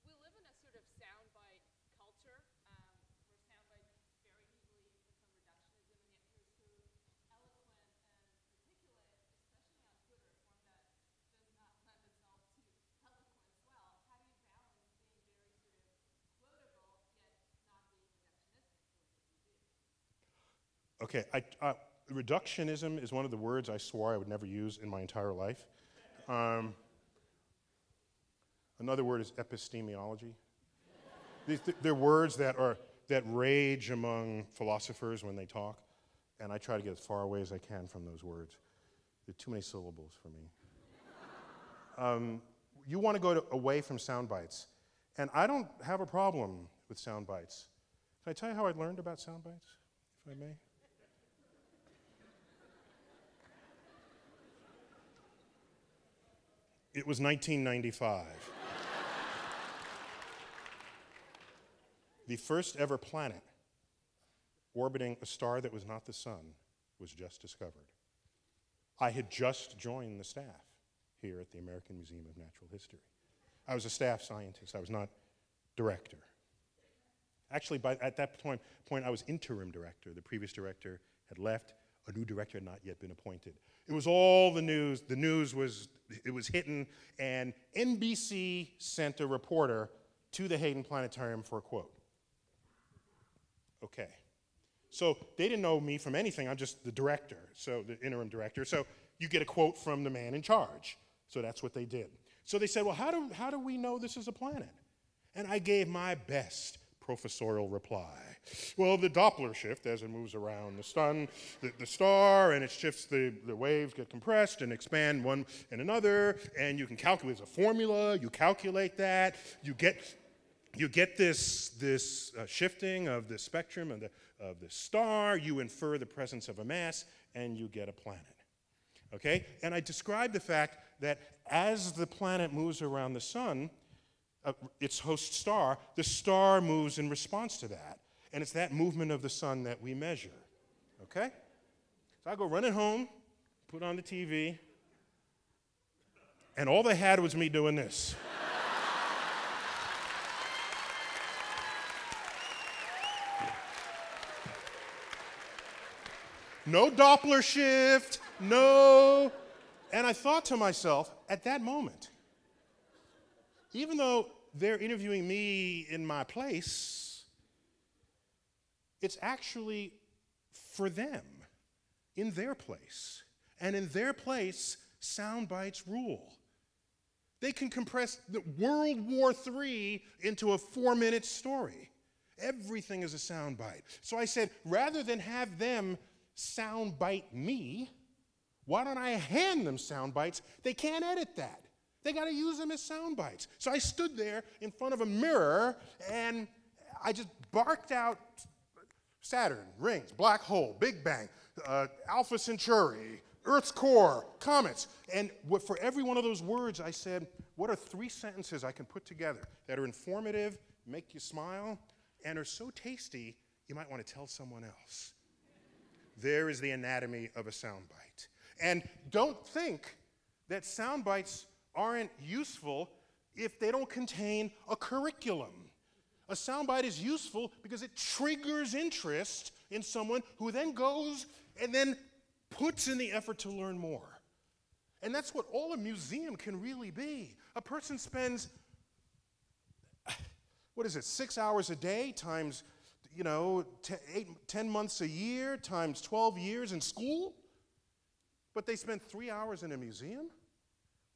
We live in a sort of soundbite culture, where soundbites very easily become reductionism, and yet you're so eloquent and articulate, especially on Twitter, a form that does not lend itself to eloquence well. How do you balance being very sort of quotable, yet not being reductionistic? Okay. Reductionism is one of the words I swore I would never use in my entire life. Another word is epistemology. They're words that rage among philosophers when they talk, and I try to get as far away as I can from those words. There are too many syllables for me. you want to go away from sound bites. And I don't have a problem with sound bites. Can I tell you how I learned about sound bites, if I may? It was 1995. The first ever planet orbiting a star that was not the sun was just discovered. I had just joined the staff here at the American Museum of Natural History. I was a staff scientist. I was not director. Actually, at that point, I was interim director. The previous director had left. A new director had not yet been appointed. It was all the news. The news was hitting, and NBC sent a reporter to the Hayden Planetarium for a quote. Okay. So they didn't know me from anything. I'm just the director, so the interim director. So you get a quote from the man in charge. So that's what they did. So they said, well, how do we know this is a planet? And I gave my best professorial reply. Well, the Doppler shift, as it moves around the sun, the star, and it shifts, the waves get compressed and expand one and another, and you can calculate, there's a formula, you calculate that, you get this shifting of the spectrum of the star, you infer the presence of a mass, and you get a planet. Okay? And I described the fact that as the planet moves around the sun, its host star, the star moves in response to that. And it's that movement of the sun that we measure. Okay? So I go running home, put on the TV, and all they had was me doing this. No Doppler shift, no. And I thought to myself, at that moment, even though they're interviewing me in my place, it's actually for them, in their place. And in their place, sound bites rule. They can compress the World War III into a 4-minute story. Everything is a sound bite. So I said, rather than have them sound bite me, why don't I hand them sound bites? They can't edit that. They got to use them as sound bites. So I stood there in front of a mirror and I just barked out Saturn, rings, black hole, Big Bang, Alpha Centauri, Earth's core, comets. And for every one of those words, I said, what are 3 sentences I can put together that are informative, make you smile, and are so tasty you might want to tell someone else? There is the anatomy of a sound bite. And don't think that sound bites aren't useful if they don't contain a curriculum. A soundbite is useful because it triggers interest in someone who then goes and then puts in the effort to learn more. And that's what all a museum can really be. A person spends, 6 hours a day times, 10 months a year times 12 years in school, but they spend 3 hours in a museum?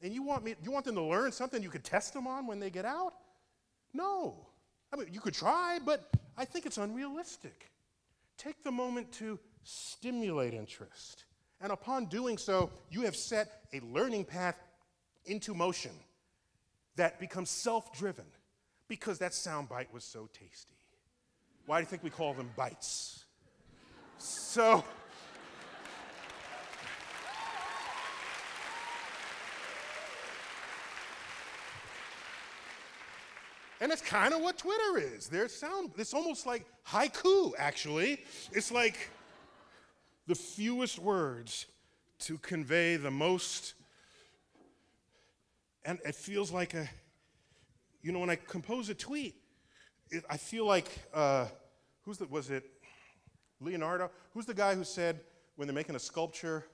And you want them to learn something you could test them on when they get out? No. I mean, you could try, but I think it's unrealistic. Take the moment to stimulate interest. And upon doing so, you have set a learning path into motion that becomes self-driven because that sound bite was so tasty. Why do you think we call them bites? So, and that's kind of what Twitter is. It's almost like haiku, actually. It's like the fewest words to convey the most. And it feels like when I compose a tweet, I feel like, was it Leonardo? Who's the guy who said when they're making a sculpture,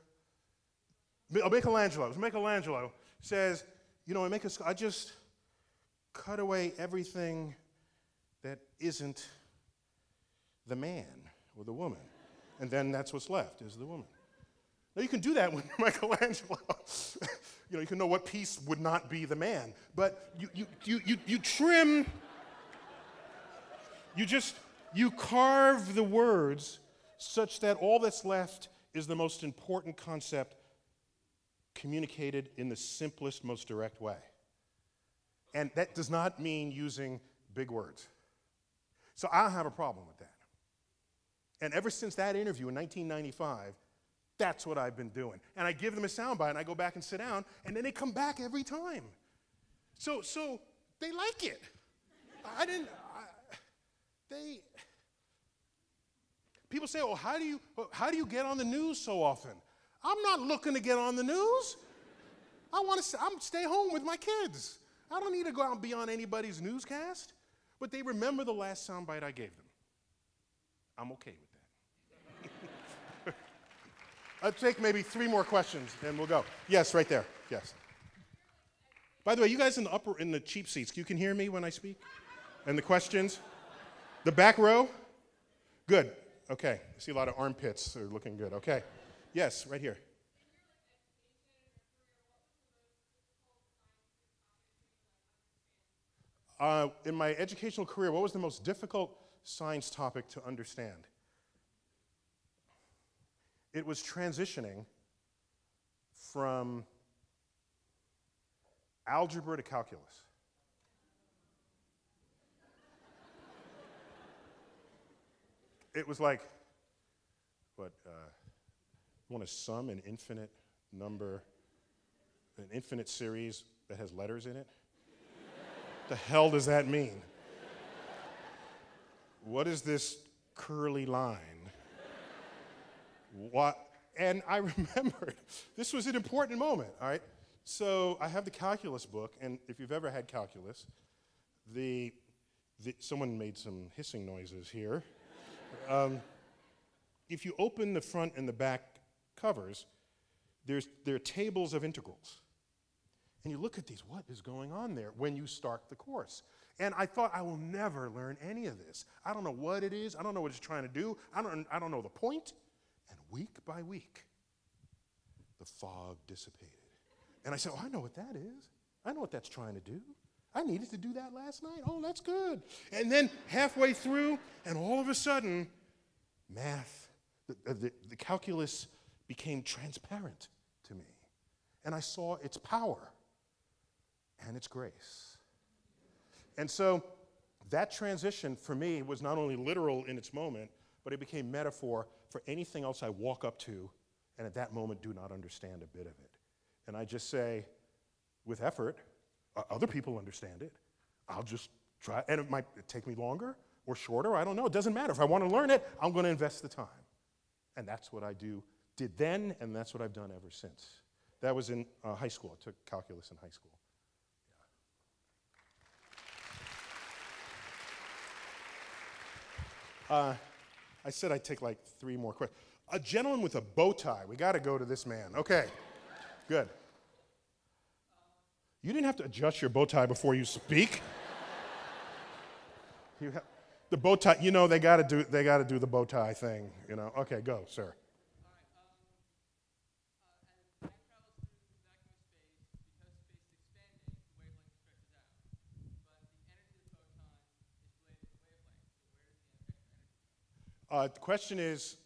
Michelangelo says, I just cut away everything that isn't the man or the woman. And then that's what's left, is the woman. Now, you can do that with Michelangelo. You can know what piece would not be the man. But you trim, you carve the words such that all that's left is the most important concept communicated in the simplest, most direct way. And that does not mean using big words. So I don't have a problem with that. And ever since that interview in 1995, that's what I've been doing. And I give them a soundbite, and I go back and sit down, and then they come back every time. So they like it. People say, well, how do you get on the news so often? I'm not looking to get on the news. I'm stay home with my kids. I don't need to go out and be on anybody's newscast. But they remember the last soundbite I gave them. I'm okay with that. I'll take maybe 3 more questions, and we'll go. Yes, right there. Yes. By the way, you guys in the cheap seats, you can hear me when I speak? And the questions? The back row? Good. Okay. I see a lot of armpits are looking good. Okay. Yes, right here. In my educational career, what was the most difficult science topic to understand? It was transitioning from algebra to calculus. It was like, what, you want to sum an infinite number, an infinite series that has letters in it? The hell does that mean? What is this curly line? What? And I remembered, this was an important moment, all right? So I have the calculus book, and if you've ever had calculus, someone made some hissing noises here. If you open the front and the back covers, there are tables of integrals. And you look at these, what is going on there when you start the course? And I thought, I will never learn any of this. I don't know what it is. I don't know what it's trying to do. I don't know the point. And week by week, the fog dissipated. And I said, oh, I know what that is. I know what that's trying to do. I needed to do that last night. Oh, that's good. And then halfway through, and all of a sudden, math, the calculus became transparent to me. And I saw its power and its grace. And so that transition for me was not only literal in its moment, but it became metaphor for anything else I walk up to and at that moment do not understand a bit of it. And I just say, with effort, other people understand it. I'll just try, and it might take me longer or shorter, I don't know, it doesn't matter. If I want to learn it, I'm going to invest the time. And that's what I did then, and that's what I've done ever since. That was in high school. I took calculus in high school. Yeah. I said I'd take like 3 more questions. A gentleman with a bow tie. We got to go to this man. Okay, good. You didn't have to adjust your bow tie before you speak. The bow tie. You know they got to do the bow tie thing. You know. Okay, go, sir. The question is,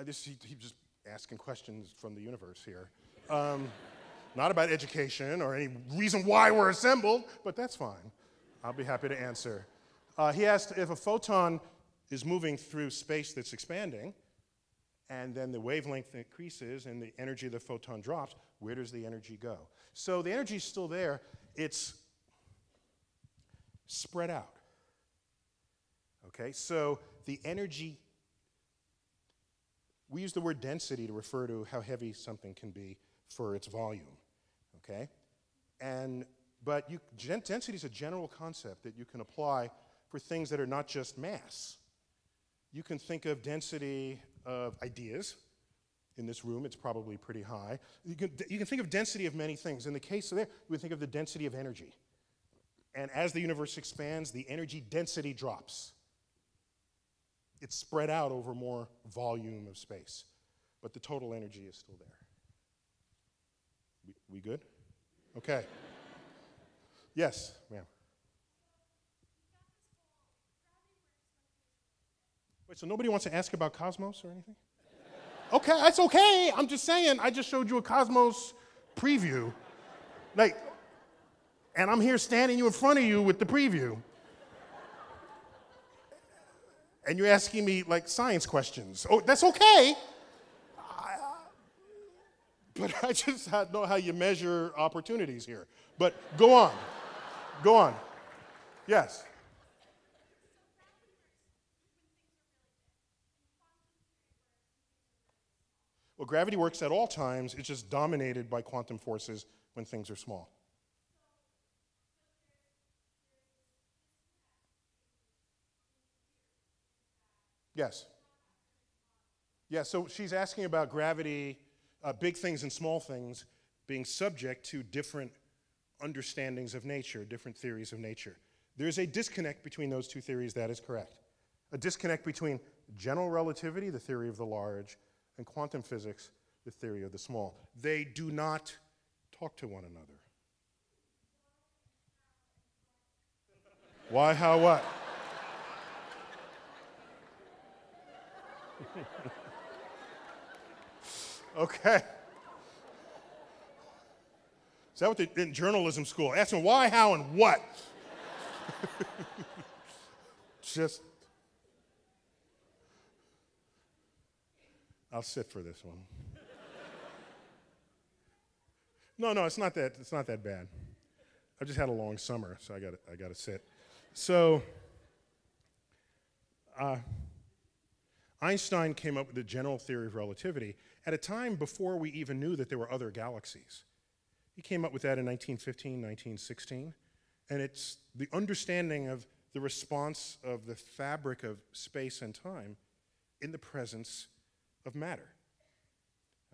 he's just asking questions from the universe here. Not about education or any reason why we're assembled, but that's fine. I'll be happy to answer. He asked if a photon is moving through space that's expanding, and then the wavelength increases and the energy of the photon drops, where does the energy go? So the energy is still there. It's spread out. Okay, so the energy, we use the word density to refer to how heavy something can be for its volume, okay? But density is a general concept that you can apply for things that are not just mass. You can think of density of ideas. In this room, it's probably pretty high. You can think of density of many things. In the case of there, we think of the density of energy. And as the universe expands, the energy density drops. It's spread out over more volume of space, but the total energy is still there. We good? Okay. Yes, ma'am. Wait, so nobody wants to ask about cosmos or anything? Okay, that's okay. I'm just saying, I just showed you a cosmos preview. And I'm here standing in front of you with the preview. And you're asking me, like, science questions. Oh, that's okay. But I just don't know how you measure opportunities here. But go on. Go on. Yes. Well, gravity works at all times. It's just dominated by quantum forces when things are small. Yes. Yeah, so she's asking about gravity, big things and small things, being subject to different understandings of nature, different theories of nature. There's a disconnect between those two theories, that is correct. A disconnect between general relativity, the theory of the large, and quantum physics, the theory of the small. They do not talk to one another. Why, how, what? Okay. Is that what they in journalism school? Ask them why, how, and what. Just, I'll sit for this one. No, it's not that bad. I've just had a long summer, so I got to sit. So, Einstein came up with the general theory of relativity at a time before we even knew that there were other galaxies. He came up with that in 1915, 1916, and it's the understanding of the response of the fabric of space and time in the presence of matter.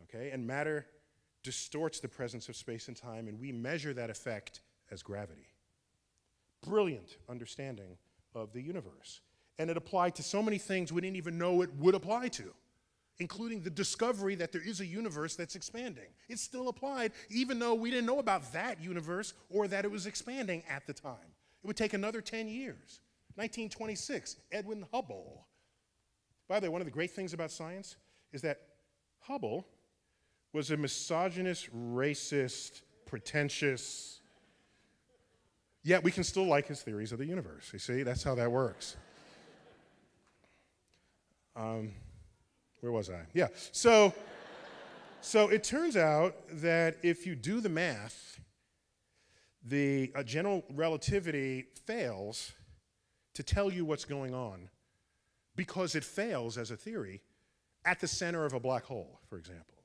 Okay, and matter distorts the presence of space and time, and we measure that effect as gravity. Brilliant understanding of the universe. And it applied to so many things we didn't even know it would apply to, including the discovery that there is a universe that's expanding. It still applied, even though we didn't know about that universe or that it was expanding at the time. It would take another 10 years. 1926, Edwin Hubble. By the way, one of the great things about science is that Hubble was a misogynist, racist, pretentious, yet we can still like his theories of the universe. You see, that's how that works. Where was I? Yeah, so it turns out that if you do the math, the general relativity fails to tell you what's going on because it fails as a theory at the center of a black hole, for example,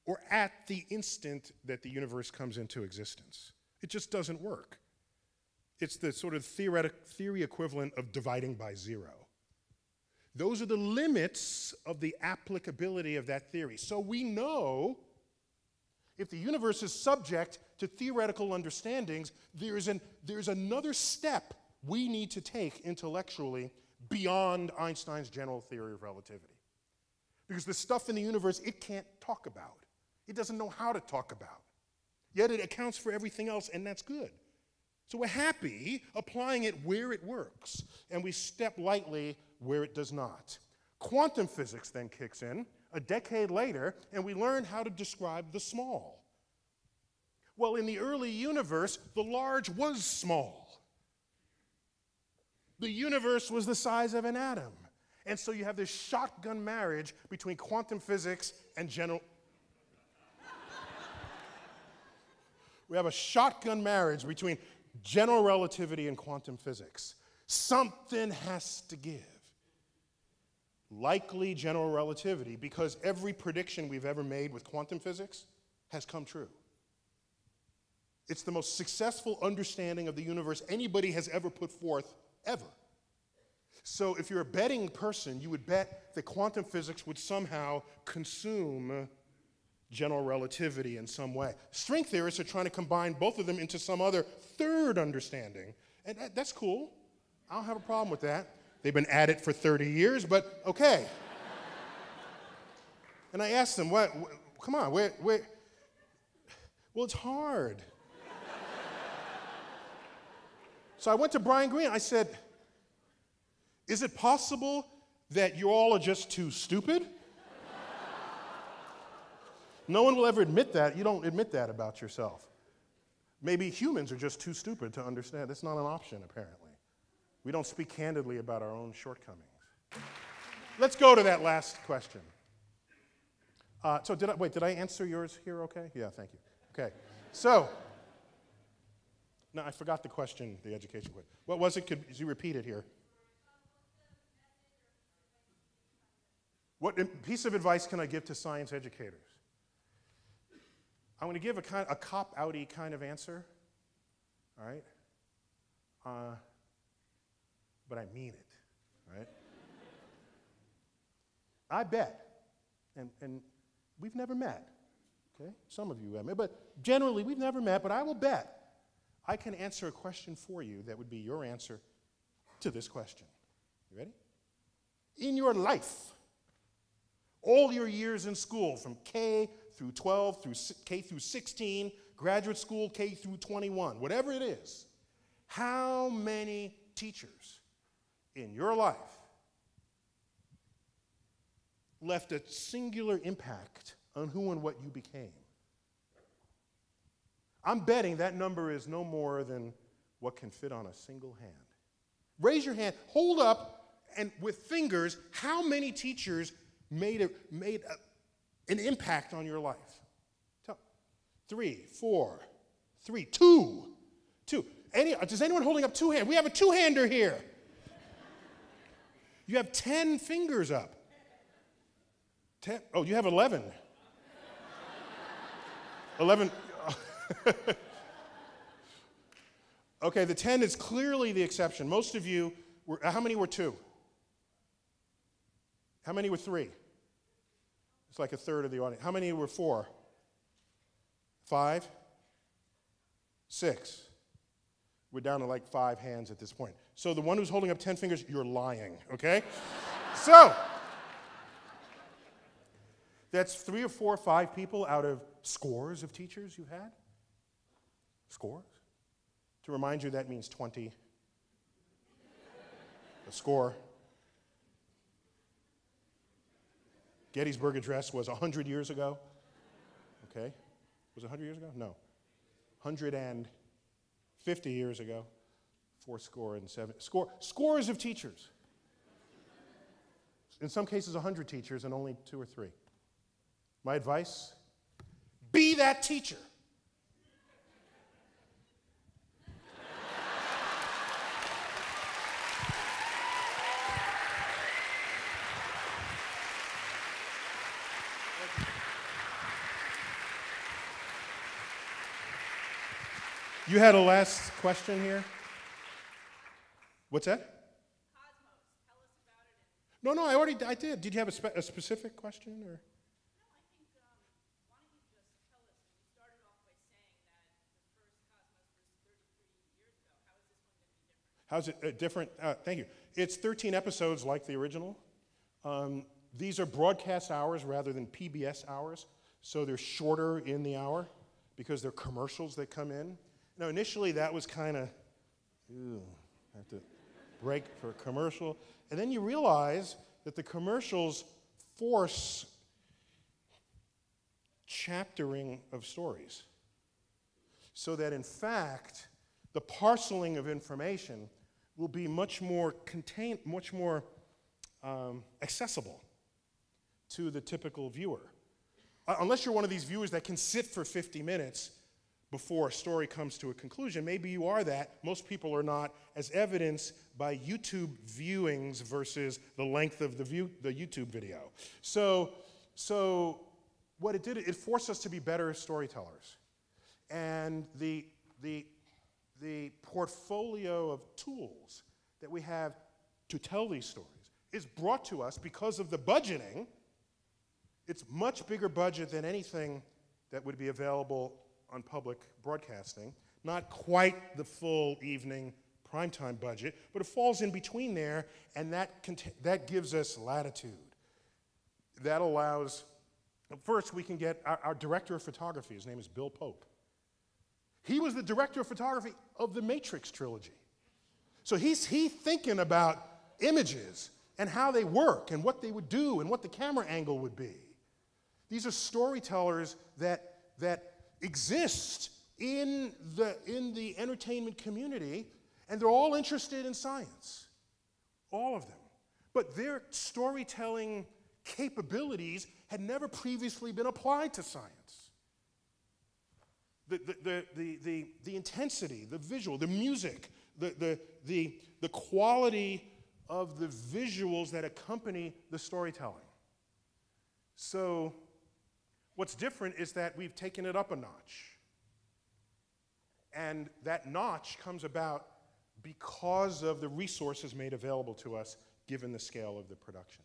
or at the instant that the universe comes into existence. It just doesn't work. It's the sort of theory equivalent of dividing by zero. Those are the limits of the applicability of that theory. So we know if the universe is subject to theoretical understandings, there's another step we need to take intellectually beyond Einstein's general theory of relativity. Because the stuff in the universe it can't talk about. It doesn't know how to talk about. Yet it accounts for everything else, and that's good. So we're happy applying it where it works, and we step lightly where it does not. Quantum physics then kicks in a decade later, and we learn how to describe the small. Well, in the early universe, the large was small. The universe was the size of an atom. And so you have this shotgun marriage between quantum physics and general... We have a shotgun marriage between general relativity and quantum physics. Something has to give. Likely general relativity, because every prediction we've ever made with quantum physics has come true. It's the most successful understanding of the universe anybody has ever put forth, ever. So if you're a betting person, you would bet that quantum physics would somehow consume general relativity in some way. String theorists are trying to combine both of them into some other third understanding. And that's cool. I don't have a problem with that. They've been at it for 30 years, but okay. And I asked them, come on, where? Well, it's hard. So I went to Brian Greene. I said, is it possible that you all are just too stupid? No one will ever admit that. You don't admit that about yourself. maybe humans are just too stupid to understand. That's not an option, apparently. We don't speak candidly about our own shortcomings. Let's go to that last question. So did I answer yours here okay? Yeah, thank you. Okay, so, no, I forgot the question, the education question. What was it? Could you repeat it here? What piece of advice can I give to science educators? I'm going to give a cop-outy kind of answer, all right? But I mean it, right? I bet, and we've never met, okay? Some of you have met, but generally we've never met, but I will bet I can answer a question for you that would be your answer to this question. You ready? In your life, all your years in school, from K through 12, through K through 16, graduate school K through 21, whatever it is, how many teachers in your life left a singular impact on who and what you became? I'm betting that number is no more than what can fit on a single hand. Raise your hand, hold up, and with fingers, how many teachers made an impact on your life? 3, 4, 3, 2. Is anyone holding up 2 hands? We have a 2-hander here. You have 10 fingers up. 10. Oh, you have 11. 11. Okay, the 10 is clearly the exception. Most of you were, how many were 2? How many were 3? It's like a third of the audience. How many were 4? 5? 6? We're down to like 5 hands at this point. So the one who's holding up 10 fingers, you're lying, okay? So, that's 3 or 4 or 5 people out of scores of teachers you've had? Scores? To remind you, that means 20. A score. Gettysburg Address was 100 years ago. Okay? Was it 100 years ago? No. 150 years ago. 407. Scores of teachers. In some cases, 100 teachers and only 2 or 3. My advice, be that teacher. You had a last question here? What's that? Cosmos. Tell us about it. No, I did. Did you have a specific question? Or? No, I think, why don't you just tell us, you started off by saying that the first Cosmos was 33 years ago. How is this one going to be different? How's it different? Thank you. It's 13 episodes like the original. These are broadcast hours rather than PBS hours, so they're shorter in the hour because they're commercials that come in. Now, initially, that was kind of, I have to break for a commercial. And then you realize that the commercials force chaptering of stories. So that, in fact, the parceling of information will be much more accessible to the typical viewer. Unless you're one of these viewers that can sit for 50 minutes before a story comes to a conclusion. Maybe you are that. Most people are not, as evidenced by YouTube viewings versus the length of the YouTube video. So what it did, it forced us to be better storytellers. And the portfolio of tools that we have to tell these stories is brought to us because of the budgeting. It's much bigger budget than anything that would be available on public broadcasting. Not quite the full evening primetime budget, but it falls in between there, and that gives us latitude. That allows, first we can get our director of photography, his name is Bill Pope. He was the director of photography of the Matrix trilogy. So he's thinking about images and how they work and what they would do and what the camera angle would be. These are storytellers that exist in the entertainment community, and they're all interested in science, all of them. But their storytelling capabilities had never previously been applied to science. The intensity, the visual, the music, the quality of the visuals that accompany the storytelling. So what's different is that we've taken it up a notch. And that notch comes about because of the resources made available to us given the scale of the production.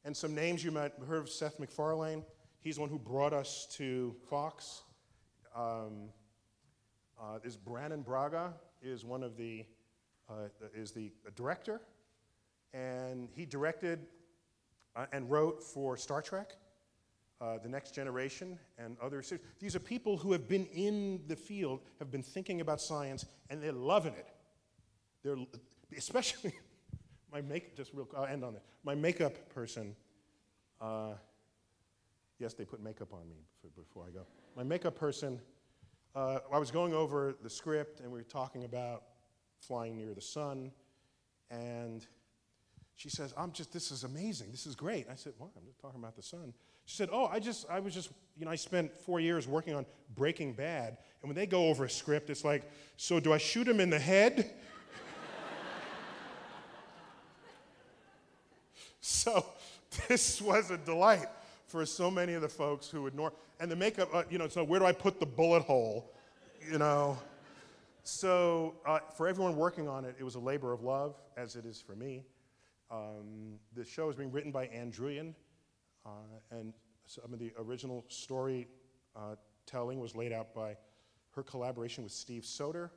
And some names you might have heard of: Seth MacFarlane. He's the one who brought us to Fox. Is Brannon Braga is one of the director, and he directed and wrote for Star Trek, The Next Generation, and other series. These are people who have been in the field, have been thinking about science, and they're loving it. They're especially my I'll end on this. My makeup person. Yes, they put makeup on me before I go. My makeup person. I was going over the script, and we were talking about flying near the sun, and she says, this is amazing, this is great. I said, what? I'm just talking about the sun. She said, oh, I spent 4 years working on Breaking Bad, and when they go over a script, it's like, so do I shoot him in the head? So this was a delight for so many of the folks who would and the makeup, so where do I put the bullet hole, So for everyone working on it, it was a labor of love, as it is for me. The show is being written by Ann Druyan, and some of the original story telling was laid out by her collaboration with Steve Soter.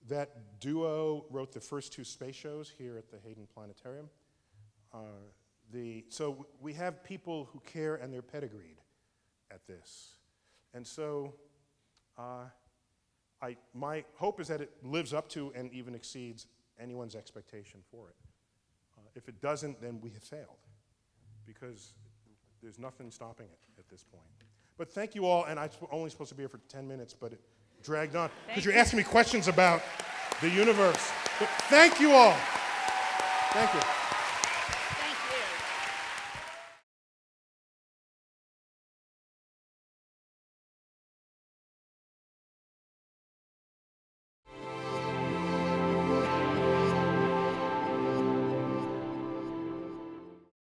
That duo wrote the first 2 space shows here at the Hayden Planetarium. So we have people who care, and they're pedigreed at this. And so my hope is that it lives up to and even exceeds anyone's expectation for it. If it doesn't, then we have failed, because there's nothing stopping it at this point. But thank you all, and I'm only supposed to be here for 10 minutes, but it dragged on, because you're asking me questions about the universe. But thank you all. Thank you.